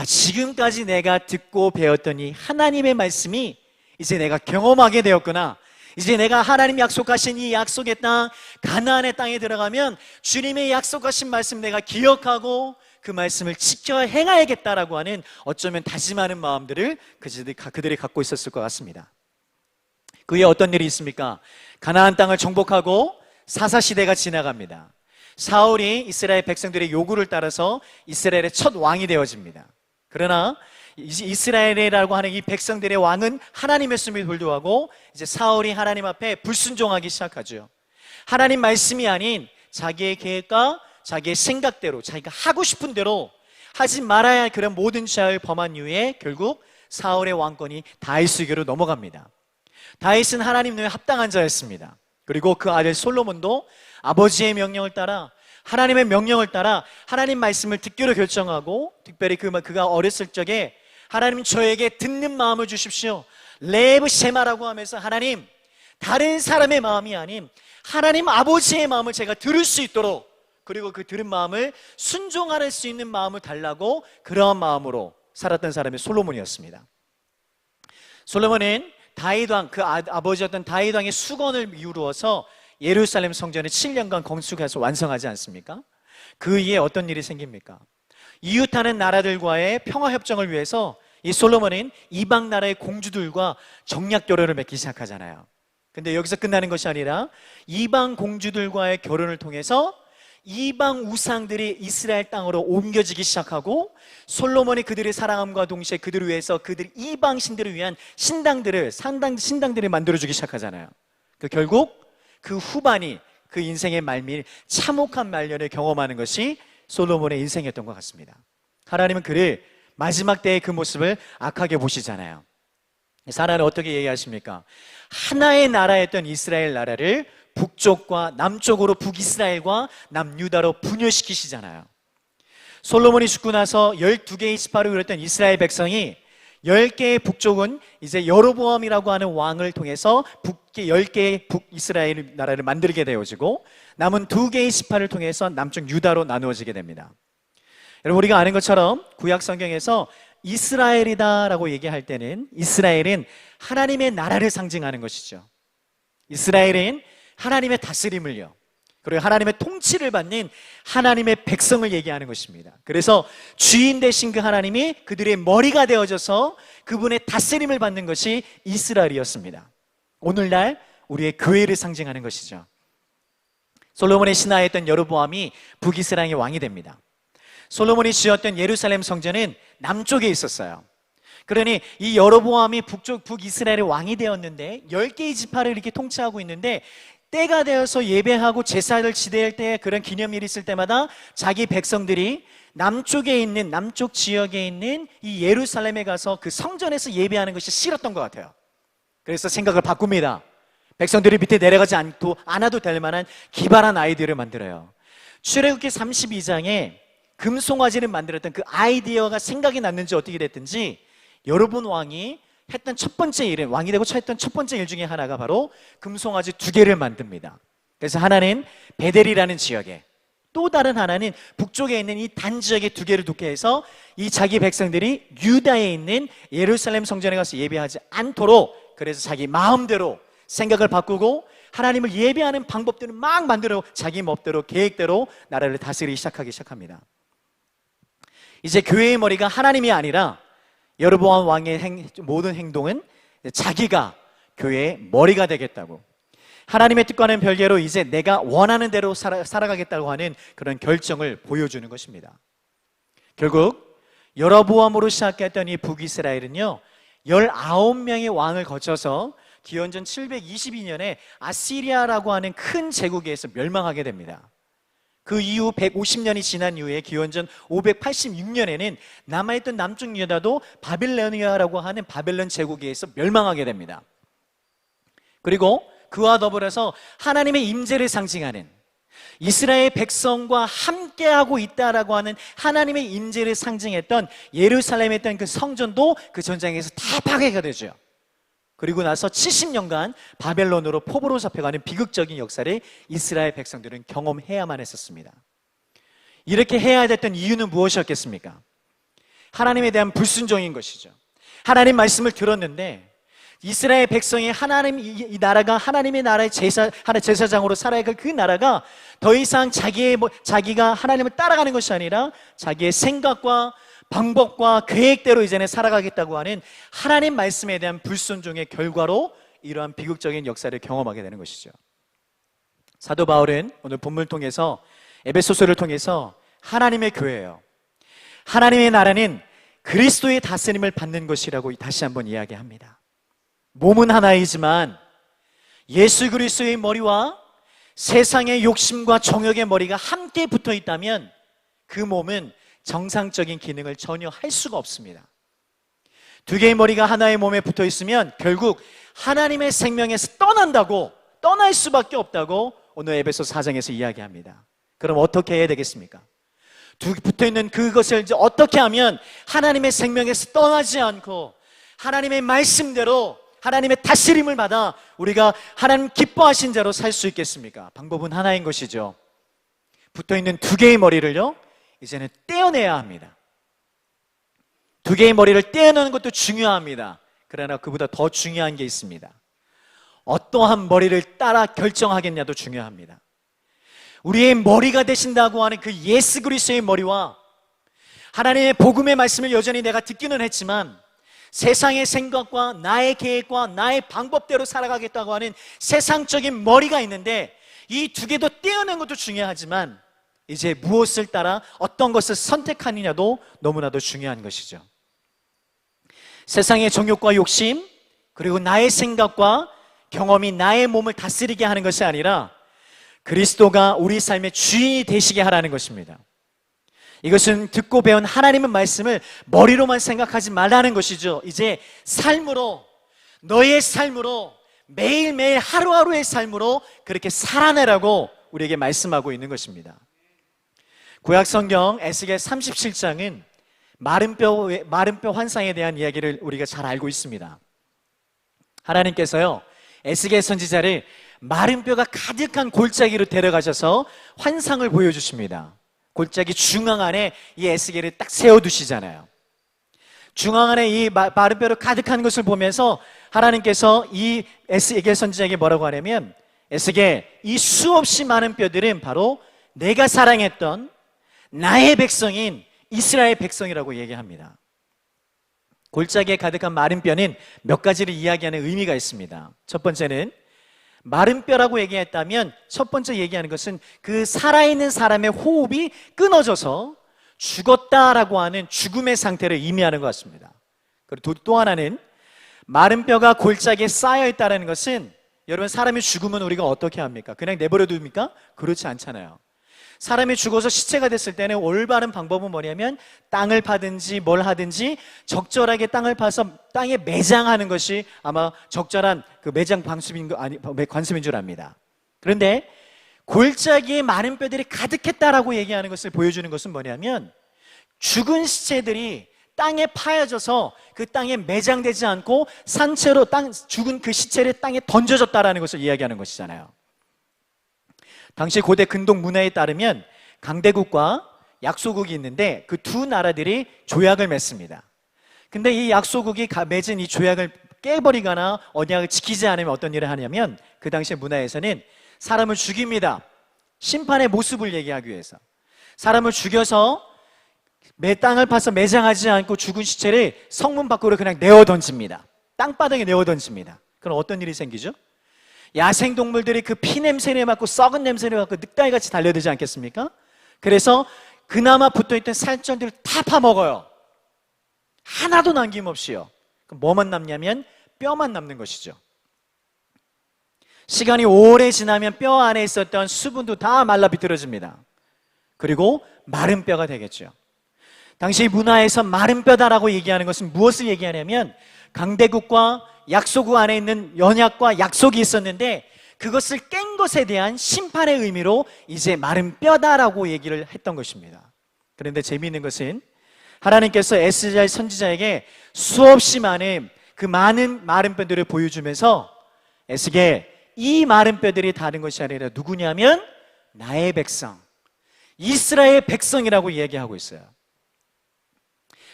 지금까지 내가 듣고 배웠던 이 하나님의 말씀이 이제 내가 경험하게 되었구나, 이제 내가 하나님 약속하신 이 약속의 땅 가나안의 땅에 들어가면 주님의 약속하신 말씀 내가 기억하고 그 말씀을 지켜 행하야겠다라고 하는 어쩌면 다짐하는 마음들을 그들이 갖고 있었을 것 같습니다. 그에 어떤 일이 있습니까? 가나안 땅을 정복하고 사사시대가 지나갑니다. 사울이 이스라엘 백성들의 요구를 따라서 이스라엘의 첫 왕이 되어집니다. 그러나 이스라엘이라고 하는 이 백성들의 왕은 하나님이었음에도 불구하고 이제 사울이 하나님 앞에 불순종하기 시작하죠. 하나님 말씀이 아닌 자기의 계획과 자기의 생각대로, 자기가 하고 싶은 대로 하지 말아야 할 그런 모든 죄를 범한 이후에 결국 사울의 왕권이 다윗에게로 넘어갑니다. 다윗은 하나님 눈에 합당한 자였습니다. 그리고 그 아들 솔로몬도 아버지의 명령을 따라, 하나님의 명령을 따라 하나님 말씀을 듣기로 결정하고, 특별히 그가 어렸을 적에 하나님 저에게 듣는 마음을 주십시오, 레브 쉐마라고 하면서 하나님 다른 사람의 마음이 아닌 하나님 아버지의 마음을 제가 들을 수 있도록, 그리고 그 들은 마음을 순종할 수 있는 마음을 달라고 그러한 마음으로 살았던 사람이 솔로몬이었습니다. 솔로몬은 다윗왕, 그 아버지였던 다윗왕의 수건을 이루어서 예루살렘 성전을 7년간 건축해서 완성하지 않습니까? 그 이에 어떤 일이 생깁니까? 이웃하는 나라들과의 평화협정을 위해서 이 솔로몬은 이방 나라의 공주들과 정략 결혼을 맺기 시작하잖아요. 근데 여기서 끝나는 것이 아니라 이방 공주들과의 결혼을 통해서 이방 우상들이 이스라엘 땅으로 옮겨지기 시작하고, 솔로몬이 그들의 사랑함과 동시에 그들을 위해서 그들 이방 신들을 위한 신당들을 만들어주기 시작하잖아요. 결국 그 후반이 그 인생의 말미에 참혹한 말년을 경험하는 것이 솔로몬의 인생이었던 것 같습니다. 하나님은 그를 마지막 때의 그 모습을 악하게 보시잖아요. 하나님 어떻게 얘기하십니까? 하나의 나라였던 이스라엘 나라를 북쪽과 남쪽으로 북이스라엘과 남유다로 분열시키시잖아요. 솔로몬이 죽고 나서 12개의 지파로 이뤘던 이스라엘 백성이 10개의 북쪽은 이제 여로보암이라고 하는 왕을 통해서 10개의 북이스라엘 나라를 만들게 되어지고 남은 2개의 지파를 통해서 남쪽 유다로 나누어지게 됩니다. 여러분, 우리가 아는 것처럼 구약 성경에서 이스라엘이다라고 얘기할 때는 이스라엘은 하나님의 나라를 상징하는 것이죠. 이스라엘은 하나님의 다스림을요, 그리고 하나님의 통치를 받는 하나님의 백성을 얘기하는 것입니다. 그래서 주인 되신 그 하나님이 그들의 머리가 되어져서 그분의 다스림을 받는 것이 이스라엘이었습니다. 오늘날 우리의 교회를 상징하는 것이죠. 솔로몬의 신하였던 여로보암이 북이스라엘의 왕이 됩니다. 솔로몬이 지었던 예루살렘 성전은 남쪽에 있었어요. 그러니 이 여로보암이 북이스라엘의 왕이 되었는데 10개의 지파를 이렇게 통치하고 있는데 때가 되어서 예배하고 제사를 지낼 때 그런 기념일이 있을 때마다 자기 백성들이 남쪽에 있는 남쪽 지역에 있는 이 예루살렘에 가서 그 성전에서 예배하는 것이 싫었던 것 같아요. 그래서 생각을 바꿉니다. 백성들이 밑에 내려가지 않아도 될 만한 기발한 아이디어를 만들어요. 출애굽기 32장에 금송아지를 만들었던 그 아이디어가 생각이 났는지 어떻게 됐든지 여로보암 왕이 했던 첫 번째 일은, 왕이 되고 했던 첫 번째 일 중에 하나가 바로 금송아지 2개를 만듭니다. 그래서 하나는 베델이라는 지역에, 또 다른 하나는 북쪽에 있는 이 단지역에 2개를 두게 해서 이 자기 백성들이 유다에 있는 예루살렘 성전에 가서 예배하지 않도록, 그래서 자기 마음대로 생각을 바꾸고 하나님을 예배하는 방법들을 막 만들어 자기 멋대로 계획대로 나라를 다스리기 시작합니다. 이제 교회의 머리가 하나님이 아니라 여로보암 왕의 모든 행동은 자기가 교회의 머리가 되겠다고, 하나님의 뜻과는 별개로 이제 내가 원하는 대로 살아가겠다고 하는 그런 결정을 보여주는 것입니다. 결국 여로보암으로 시작했던 이 북이스라엘은요 19명의 왕을 거쳐서 기원전 722년에 아시리아라고 하는 큰 제국에 의해서 멸망하게 됩니다. 그 이후 150년이 지난 이후에 기원전 586년에는 남아있던 남쪽 유다도 바빌로니아라고 하는 바벨론 제국에 의해서 멸망하게 됩니다. 그리고 그와 더불어서 하나님의 임재를 상징하는, 이스라엘 백성과 함께하고 있다라고 하는 하나님의 임재를 상징했던 예루살렘에 있던 그 성전도 그 전쟁에서 다 파괴가 되죠. 그리고 나서 70년간 바벨론으로 포로로 잡혀가는 비극적인 역사를 이스라엘 백성들은 경험해야만 했었습니다. 이렇게 해야 됐던 이유는 무엇이었겠습니까? 하나님에 대한 불순종인 것이죠. 하나님 말씀을 들었는데 이스라엘 백성이 이 나라가 하나님의 나라의 제사장으로 살아야 할 그 나라가 더 이상 자기가 하나님을 따라가는 것이 아니라 자기의 생각과 방법과 계획대로 이제는 살아가겠다고 하는 하나님 말씀에 대한 불순종의 결과로 이러한 비극적인 역사를 경험하게 되는 것이죠. 사도 바울은 오늘 본문을 통해서, 에베소서를 통해서 하나님의 교회예요, 하나님의 나라는 그리스도의 다스림을 받는 것이라고 다시 한번 이야기합니다. 몸은 하나이지만 예수 그리스도의 머리와 세상의 욕심과 정욕의 머리가 함께 붙어 있다면 그 몸은 정상적인 기능을 전혀 할 수가 없습니다. 2개의 머리가 하나의 몸에 붙어 있으면 결국 하나님의 생명에서 떠날 수밖에 없다고 오늘 에베소서 4장에서 이야기합니다. 그럼 어떻게 해야 되겠습니까? 붙어 있는 그것을 이제 어떻게 하면 하나님의 생명에서 떠나지 않고 하나님의 말씀대로 하나님의 다스림을 받아 우리가 하나님 기뻐하신 자로 살 수 있겠습니까? 방법은 하나인 것이죠. 붙어 있는 2개의 머리를요 이제는 떼어내야 합니다. 2개의 머리를 떼어내는 것도 중요합니다. 그러나 그보다 더 중요한 게 있습니다. 어떠한 머리를 따라 결정하겠냐도 중요합니다. 우리의 머리가 되신다고 하는 그 예수 그리스도의 머리와 하나님의 복음의 말씀을 여전히 내가 듣기는 했지만 세상의 생각과 나의 계획과 나의 방법대로 살아가겠다고 하는 세상적인 머리가 있는데 이 2개도 떼어내는 것도 중요하지만 이제 무엇을 따라 어떤 것을 선택하느냐도 너무나도 중요한 것이죠. 세상의 정욕과 욕심, 그리고 나의 생각과 경험이 나의 몸을 다스리게 하는 것이 아니라 그리스도가 우리 삶의 주인이 되시게 하라는 것입니다. 이것은 듣고 배운 하나님의 말씀을 머리로만 생각하지 말라는 것이죠. 이제 삶으로 너의 삶으로 매일매일 하루하루의 삶으로 그렇게 살아내라고 우리에게 말씀하고 있는 것입니다. 구약성경 에스겔 37장은 마른 뼈 환상에 대한 이야기를 우리가 잘 알고 있습니다. 하나님께서요, 에스겔 선지자를 마른 뼈가 가득한 골짜기로 데려가셔서 환상을 보여주십니다. 골짜기 중앙 안에 이 에스겔을 딱 세워두시잖아요. 중앙 안에 이 마른 뼈로 가득한 것을 보면서 하나님께서 이 에스겔 선지자에게 뭐라고 하냐면, 에스겔, 이 수없이 많은 뼈들은 바로 내가 사랑했던 나의 백성인 이스라엘 백성이라고 얘기합니다. 골짜기에 가득한 마른 뼈는 몇 가지를 이야기하는 의미가 있습니다. 첫 번째는 마른 뼈라고 얘기했다면 첫 번째 얘기하는 것은 그 살아있는 사람의 호흡이 끊어져서 죽었다라고 하는 죽음의 상태를 의미하는 것 같습니다. 그리고 또 하나는 마른 뼈가 골짜기에 쌓여 있다는 것은, 여러분, 사람이 죽으면 우리가 어떻게 합니까? 그냥 내버려 둡니까? 그렇지 않잖아요. 사람이 죽어서 시체가 됐을 때는 올바른 방법은 뭐냐면 땅을 파든지 뭘 하든지 적절하게 땅을 파서 땅에 매장하는 것이 아마 적절한 그 매장 관습인 줄 압니다. 그런데 골짜기에 많은 뼈들이 가득했다라고 얘기하는 것을 보여주는 것은 뭐냐면, 죽은 시체들이 땅에 파여져서 그 땅에 매장되지 않고 산채로 죽은 그 시체를 땅에 던져졌다라는 것을 이야기하는 것이잖아요. 당시 고대 근동 문화에 따르면 강대국과 약소국이 있는데 그 두 나라들이 조약을 맺습니다. 근데 이 약소국이 맺은 이 조약을 깨버리거나 언약을 지키지 않으면 어떤 일을 하냐면, 그 당시의 문화에서는 사람을 죽입니다. 심판의 모습을 얘기하기 위해서 사람을 죽여서 땅을 파서 매장하지 않고 죽은 시체를 성문 밖으로 그냥 내어 던집니다. 땅바닥에 내어 던집니다. 그럼 어떤 일이 생기죠? 야생동물들이 그 피 냄새를 맡고 썩은 냄새를 맡고 늑다리같이 달려들지 않겠습니까? 그래서 그나마 붙어있던 살점들을 다 파먹어요. 하나도 남김없이요. 그럼 뭐만 남냐면 뼈만 남는 것이죠. 시간이 오래 지나면 뼈 안에 있었던 수분도 다 말라 비틀어집니다. 그리고 마른 뼈가 되겠죠. 당시 문화에서 마른 뼈다라고 얘기하는 것은 무엇을 얘기하냐면, 강대국과 약소국 안에 있는 연약과 약속이 있었는데 그것을 깬 것에 대한 심판의 의미로 이제 마른 뼈다라고 얘기를 했던 것입니다. 그런데 재미있는 것은 하나님께서 에스겔 선지자에게 수없이 많은 그 많은 마른 뼈들을 보여주면서, 에스겔, 이 마른 뼈들이 다른 것이 아니라 누구냐면 나의 백성, 이스라엘 백성이라고 이야기하고 있어요.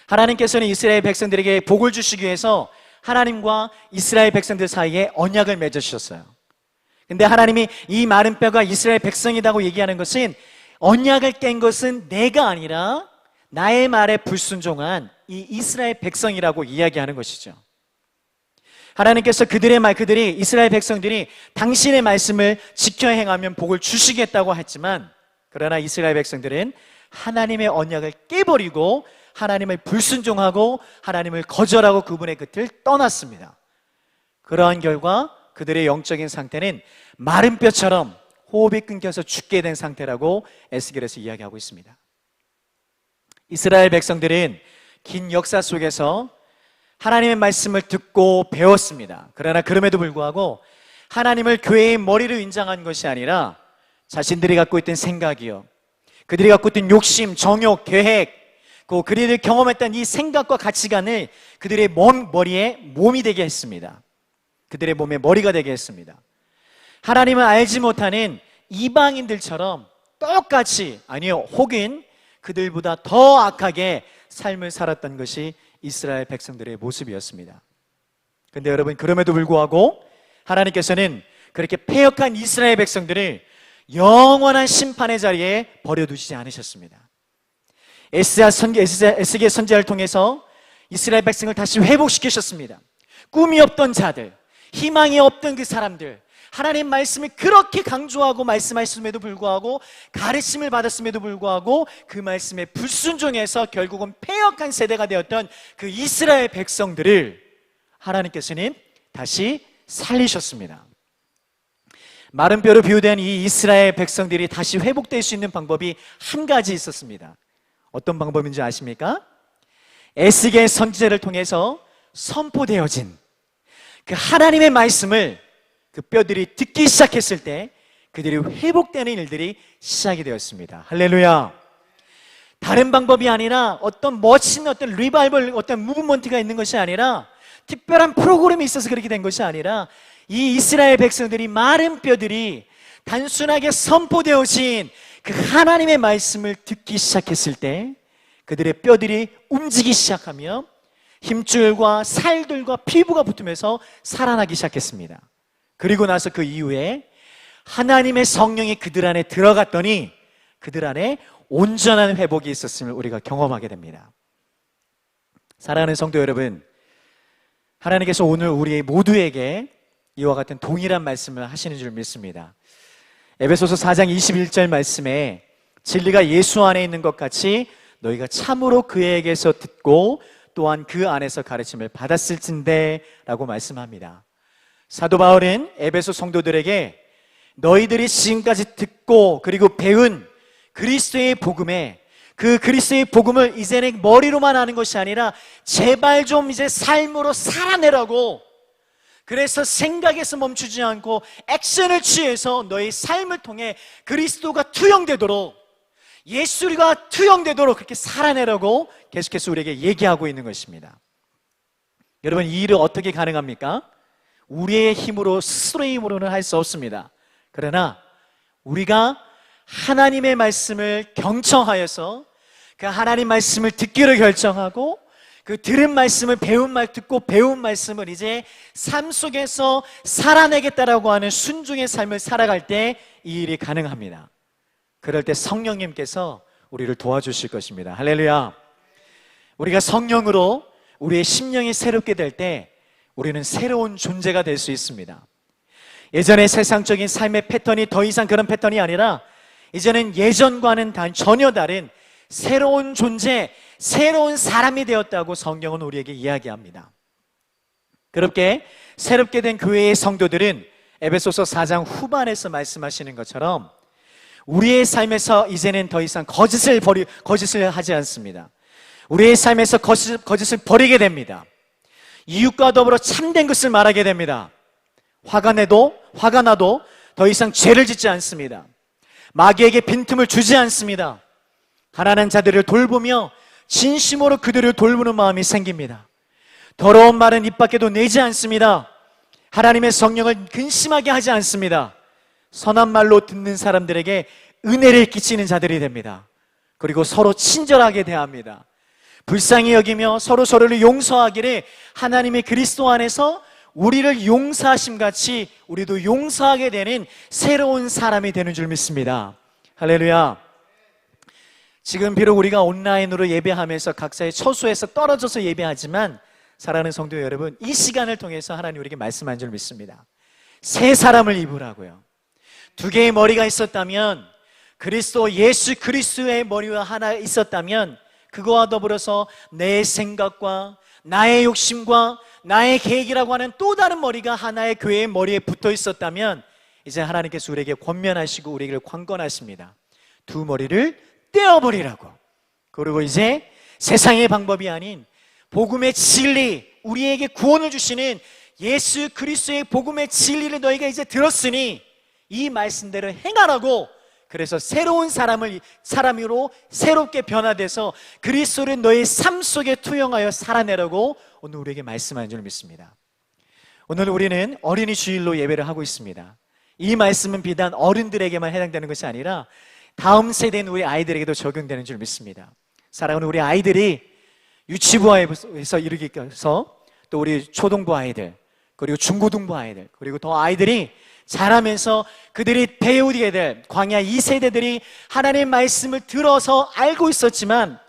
하나님께서는 이스라엘 백성들에게 복을 주시기 위해서 하나님과 이스라엘 백성들 사이에 언약을 맺으셨어요. 근데 하나님이 이 마른 뼈가 이스라엘 백성이라고 얘기하는 것은, 언약을 깬 것은 내가 아니라 나의 말에 불순종한 이 이스라엘 백성이라고 이야기하는 것이죠. 하나님께서 그들이 이스라엘 백성들이 당신의 말씀을 지켜 행하면 복을 주시겠다고 했지만, 그러나 이스라엘 백성들은 하나님의 언약을 깨버리고 하나님을 불순종하고 하나님을 거절하고 그분의 곁을 떠났습니다. 그러한 결과 그들의 영적인 상태는 마른 뼈처럼 호흡이 끊겨서 죽게 된 상태라고 에스겔에서 이야기하고 있습니다. 이스라엘 백성들은 긴 역사 속에서 하나님의 말씀을 듣고 배웠습니다. 그러나 그럼에도 불구하고 하나님을 교회의 머리로 인정한 것이 아니라 자신들이 갖고 있던 생각이요, 그들이 갖고 있던 욕심, 정욕, 계획, 그들이 경험했던 이 생각과 가치관을 그들의 머리에 몸이 되게 했습니다. 그들의 몸에 머리가 되게 했습니다. 하나님을 알지 못하는 이방인들처럼 똑같이, 아니요, 혹은 그들보다 더 악하게 삶을 살았던 것이 이스라엘 백성들의 모습이었습니다. 그런데 여러분, 그럼에도 불구하고 하나님께서는 그렇게 패역한 이스라엘 백성들을 영원한 심판의 자리에 버려두시지 않으셨습니다. 에스겔 선지자를 통해서 이스라엘 백성을 다시 회복시키셨습니다. 꿈이 없던 자들, 희망이 없던 그 사람들, 하나님 말씀을 그렇게 강조하고 말씀하셨음에도 불구하고, 가르침을 받았음에도 불구하고 그 말씀에 불순종해서 결국은 패역한 세대가 되었던 그 이스라엘 백성들을 하나님께서는 다시 살리셨습니다. 마른 뼈로 비유된 이 이스라엘 백성들이 다시 회복될 수 있는 방법이 한 가지 있었습니다. 어떤 방법인지 아십니까? 에스겔 선지자를 통해서 선포되어진 그 하나님의 말씀을 그 뼈들이 듣기 시작했을 때 그들이 회복되는 일들이 시작이 되었습니다. 할렐루야. 다른 방법이 아니라 어떤 멋진 어떤 리바이벌, 어떤 무브먼트가 있는 것이 아니라 특별한 프로그램이 있어서 그렇게 된 것이 아니라 이 이스라엘 백성들이 마른 뼈들이 단순하게 선포되어진 그 하나님의 말씀을 듣기 시작했을 때 그들의 뼈들이 움직이기 시작하며 힘줄과 살들과 피부가 붙으면서 살아나기 시작했습니다. 그리고 나서 그 이후에 하나님의 성령이 그들 안에 들어갔더니 그들 안에 온전한 회복이 있었음을 우리가 경험하게 됩니다. 사랑하는 성도 여러분, 하나님께서 오늘 우리 모두에게 이와 같은 동일한 말씀을 하시는 줄 믿습니다. 에베소서 4장 21절 말씀에 진리가 예수 안에 있는 것 같이 너희가 참으로 그에게서 듣고 또한 그 안에서 가르침을 받았을진데 라고 말씀합니다. 사도 바울은 에베소 성도들에게 너희들이 지금까지 듣고 그리고 배운 그리스도의 복음에 그 그리스도의 복음을 이제는 머리로만 아는 것이 아니라 제발 좀 이제 삶으로 살아내라고, 그래서 생각에서 멈추지 않고 액션을 취해서 너의 삶을 통해 그리스도가 투영되도록, 예수가 투영되도록 그렇게 살아내라고 계속해서 우리에게 얘기하고 있는 것입니다. 여러분, 이 일을 어떻게 가능합니까? 우리의 힘으로, 스스로의 힘으로는 할 수 없습니다. 그러나 우리가 하나님의 말씀을 경청하여서 그 하나님 말씀을 듣기로 결정하고 그 들은 말씀을 듣고 배운 말씀을 이제 삶 속에서 살아내겠다라고 하는 순종의 삶을 살아갈 때 이 일이 가능합니다. 그럴 때 성령님께서 우리를 도와주실 것입니다. 할렐루야. 우리가 성령으로 우리의 심령이 새롭게 될 때 우리는 새로운 존재가 될 수 있습니다. 예전의 세상적인 삶의 패턴이 더 이상 그런 패턴이 아니라 이제는 예전과는 전혀 다른 새로운 존재, 새로운 사람이 되었다고 성경은 우리에게 이야기합니다. 그렇게 새롭게 된 교회의 성도들은 에베소서 4장 후반에서 말씀하시는 것처럼 우리의 삶에서 이제는 더 이상 거짓을 하지 않습니다. 우리의 삶에서 거짓을 버리게 됩니다. 이웃과 더불어 참된 것을 말하게 됩니다. 화가 나도 더 이상 죄를 짓지 않습니다. 마귀에게 빈틈을 주지 않습니다. 가난한 자들을 돌보며 진심으로 그들을 돌보는 마음이 생깁니다. 더러운 말은 입 밖에도 내지 않습니다. 하나님의 성령을 근심하게 하지 않습니다. 선한 말로 듣는 사람들에게 은혜를 끼치는 자들이 됩니다. 그리고 서로 친절하게 대합니다. 불쌍히 여기며 서로를 용서하기를 하나님의 그리스도 안에서 우리를 용서하심 같이 우리도 용서하게 되는 새로운 사람이 되는 줄 믿습니다. 할렐루야. 지금 비록 우리가 온라인으로 예배하면서 각자의 처소에서 떨어져서 예배하지만 사랑하는 성도 여러분, 이 시간을 통해서 하나님 우리에게 말씀한 줄 믿습니다. 새 사람을 입으라고요. 두 개의 머리가 있었다면, 그리스도 예수 그리스도의 머리가 하나 있었다면 그거와 더불어서 내 생각과 나의 욕심과 나의 계획이라고 하는 또 다른 머리가 하나의 교회의 머리에 붙어 있었다면 이제 하나님께서 우리에게 권면하시고 우리에게 권건하십니다. 두 머리를 떼어버리라고. 그리고 이제 세상의 방법이 아닌 복음의 진리, 우리에게 구원을 주시는 예수 그리스도의 복음의 진리를 너희가 이제 들었으니 이 말씀대로 행하라고. 그래서 새로운 사람으로 새롭게 변화돼서 그리스도를 너의 삶 속에 투영하여 살아내라고 오늘 우리에게 말씀하는 줄 믿습니다. 오늘 우리는 어린이 주일로 예배를 하고 있습니다. 이 말씀은 비단 어른들에게만 해당되는 것이 아니라 다음 세대인 우리 아이들에게도 적용되는 줄 믿습니다. 사랑하는 우리 아이들이 유치부에서 이르기까지 또 우리 초등부 아이들, 그리고 중고등부 아이들, 그리고 더 아이들이 자라면서 그들이 배우게 될 광야 2세대들이 하나님의 말씀을 들어서 알고 있었지만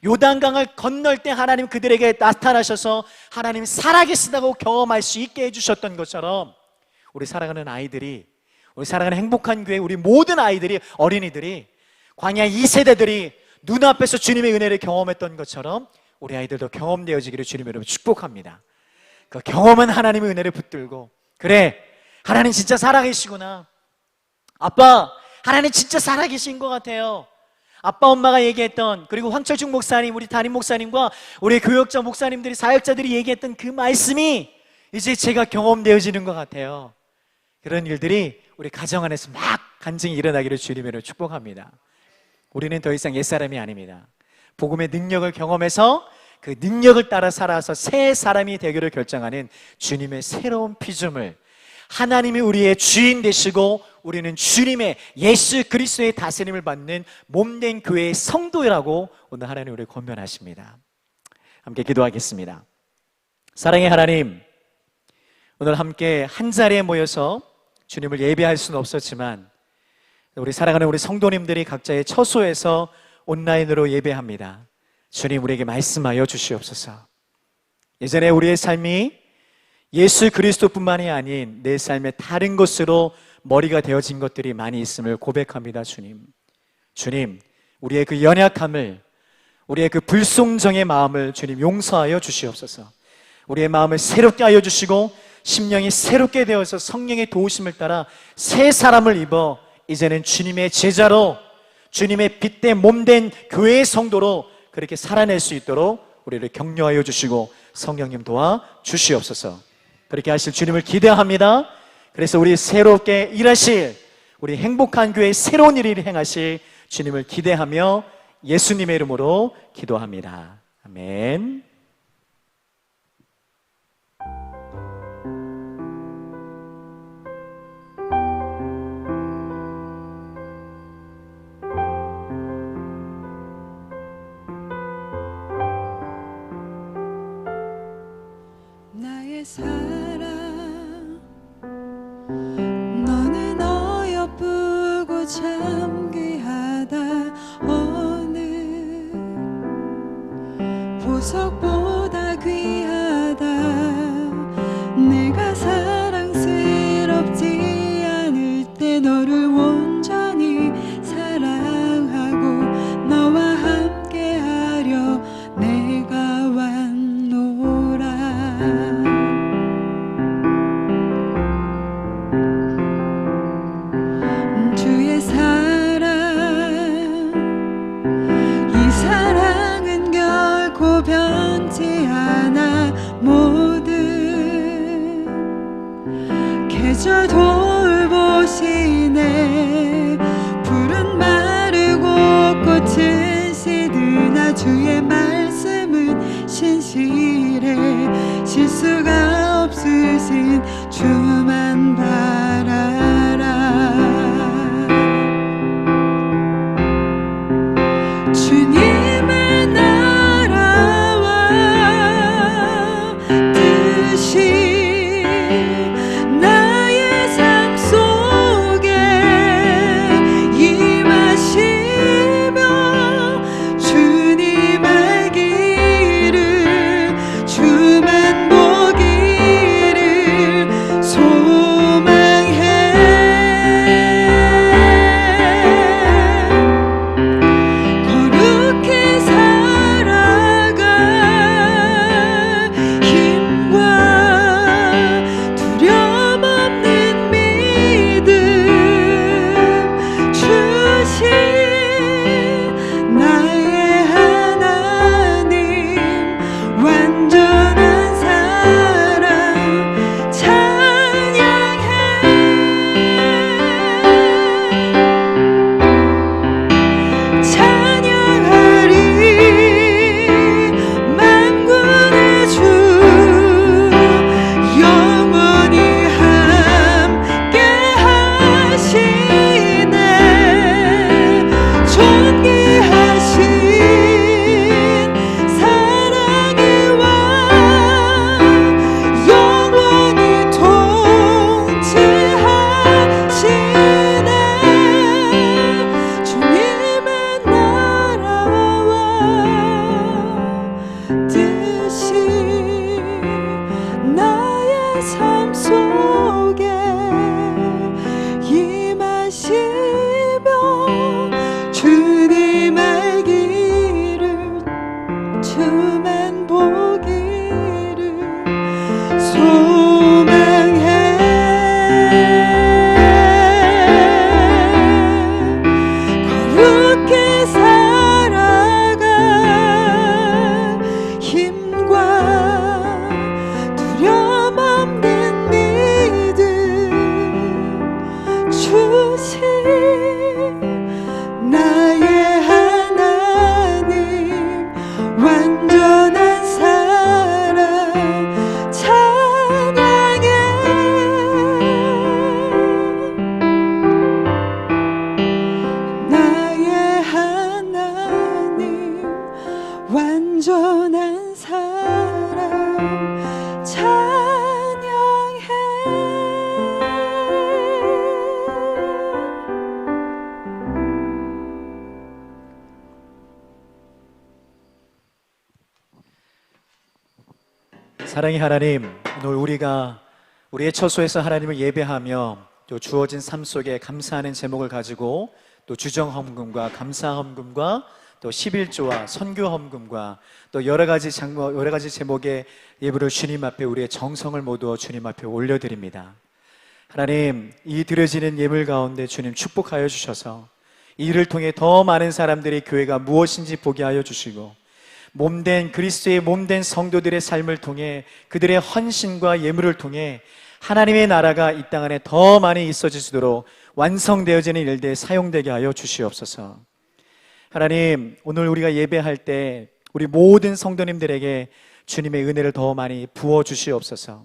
요단강을 건널 때 하나님 그들에게 나타나셔서 하나님 살아계시다고 경험할 수 있게 해주셨던 것처럼 우리 사랑하는 아이들이, 우리 사랑하는 행복한 교회 우리 모든 아이들이, 어린이들이 광야 2세대들이 눈앞에서 주님의 은혜를 경험했던 것처럼 우리 아이들도 경험되어지기를 주님 여러분 축복합니다. 그 경험은 하나님의 은혜를 붙들고, 그래 하나님 진짜 살아계시구나, 아빠 하나님 진짜 살아계신 것 같아요, 아빠 엄마가 얘기했던, 그리고 황철중 목사님, 우리 담임 목사님과 우리 교역자 목사님들이, 사역자들이 얘기했던 그 말씀이 이제 제가 경험되어지는 것 같아요. 그런 일들이 우리 가정 안에서 막 간증이 일어나기를 주님으로 축복합니다. 우리는 더 이상 옛사람이 아닙니다. 복음의 능력을 경험해서 그 능력을 따라 살아서 새 사람이 되기를 결정하는 주님의 새로운 피조물, 하나님이 우리의 주인 되시고 우리는 주님의 예수 그리스도의 다스림을 받는 몸된 교회의 성도라고 오늘 하나님 우리를 권면하십니다. 함께 기도하겠습니다. 사랑의 하나님, 오늘 함께 한 자리에 모여서 주님을 예배할 수는 없었지만 우리 사랑하는 우리 성도님들이 각자의 처소에서 온라인으로 예배합니다. 주님, 우리에게 말씀하여 주시옵소서. 예전에 우리의 삶이 예수 그리스도뿐만이 아닌 내 삶의 다른 것으로 머리가 되어진 것들이 많이 있음을 고백합니다. 주님, 우리의 그 연약함을, 우리의 그 불순종의 마음을 주님 용서하여 주시옵소서. 우리의 마음을 새롭게 하여 주시고 심령이 새롭게 되어서 성령의 도우심을 따라 새 사람을 입어 이제는 주님의 제자로, 주님의 빛된 몸된 교회의 성도로 그렇게 살아낼 수 있도록 우리를 격려하여 주시고 성령님 도와 주시옵소서. 그렇게 하실 주님을 기대합니다. 그래서 우리 새롭게 일하실, 우리 행복한 교회의 새로운 일을 행하실 주님을 기대하며 예수님의 이름으로 기도합니다. 아멘. 나의 사랑 너는 어여쁘고 참 귀하다. 어느 보석보다 귀하다. 내가 사랑스럽지 않을 때 너를 온전히 사랑하고 너와 함께하려 내가 왔노라. 주의 사랑 나의 하나님 완전한 사랑 찬양해. 나의 하나님 완전한 사랑 찬양해. 사랑의 하나님, 오늘 우리가 우리의 처소에서 하나님을 예배하며 또 주어진 삶 속에 감사하는 제목을 가지고 또 주정 헌금과 감사 헌금과 또 11조와 선교 헌금과 또 여러 가지 제목의 예물을 주님 앞에 우리의 정성을 모두 주님 앞에 올려드립니다. 하나님, 이 드려지는 예물 가운데 주님 축복하여 주셔서 이를 통해 더 많은 사람들이 교회가 무엇인지 보게 하여 주시고 몸된 그리스도의 몸된 성도들의 삶을 통해 그들의 헌신과 예물을 통해 하나님의 나라가 이 땅 안에 더 많이 있어지도록 완성되어지는 일들에 사용되게 하여 주시옵소서. 하나님, 오늘 우리가 예배할 때 우리 모든 성도님들에게 주님의 은혜를 더 많이 부어 주시옵소서.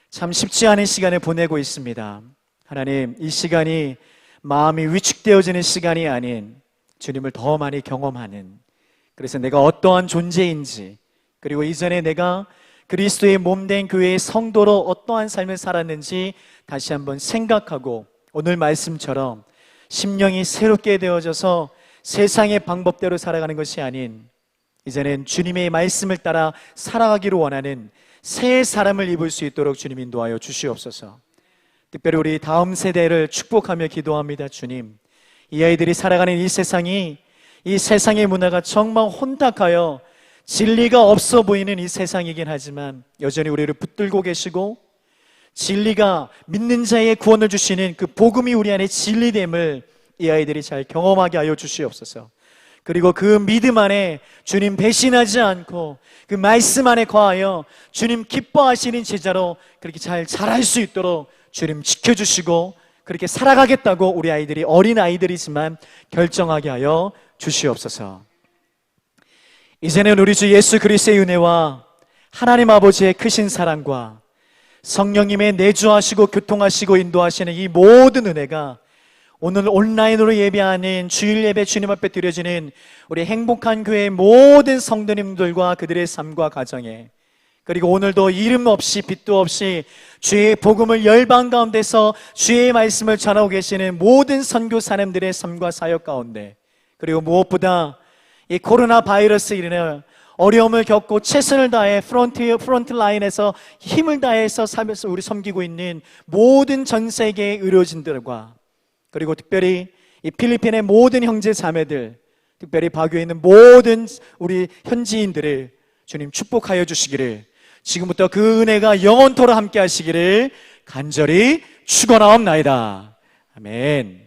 참 쉽지 않은 시간을 보내고 있습니다. 하나님, 이 시간이 마음이 위축되어지는 시간이 아닌 주님을 더 많이 경험하는, 그래서 내가 어떠한 존재인지, 그리고 이전에 내가 그리스도의 몸된 교회의 성도로 어떠한 삶을 살았는지 다시 한번 생각하고 오늘 말씀처럼 심령이 새롭게 되어져서 세상의 방법대로 살아가는 것이 아닌 이제는 주님의 말씀을 따라 살아가기를 원하는 새 사람을 입을 수 있도록 주님 인도하여 주시옵소서. 특별히 우리 다음 세대를 축복하며 기도합니다. 주님, 이 아이들이 살아가는 이 세상이, 이 세상의 문화가 정말 혼탁하여 진리가 없어 보이는 이 세상이긴 하지만 여전히 우리를 붙들고 계시고 진리가 믿는 자의 구원을 주시는 그 복음이 우리 안에 진리됨을 이 아이들이 잘 경험하게 하여 주시옵소서. 그리고 그 믿음 안에 주님 배신하지 않고 그 말씀 안에 거하여 주님 기뻐하시는 제자로 그렇게 잘 자랄 수 있도록 주님 지켜주시고 그렇게 살아가겠다고 우리 아이들이 어린 아이들이지만 결정하게 하여 주시옵소서. 이제는 우리 주 예수 그리스도의 은혜와 하나님 아버지의 크신 사랑과 성령님의 내주하시고 교통하시고 인도하시는 이 모든 은혜가 오늘 온라인으로 예배하는 주일 예배 주님 앞에 드려지는 우리 행복한 교회의 모든 성도님들과 그들의 삶과 가정에, 그리고 오늘도 이름 없이 빛도 없이 주의 복음을 열방 가운데서 주의 말씀을 전하고 계시는 모든 선교 사람들의 삶과 사역 가운데, 그리고 무엇보다 이 코로나 바이러스로 인해 어려움을 겪고 최선을 다해 프론트 라인에서 힘을 다해서 살면서 우리 섬기고 있는 모든 전 세계의 의료진들과, 그리고 특별히 이 필리핀의 모든 형제 자매들, 특별히 바교에 있는 모든 우리 현지인들을 주님 축복하여 주시기를, 지금부터 그 은혜가 영원토록 함께 하시기를 간절히 축원하옵나이다. 아멘.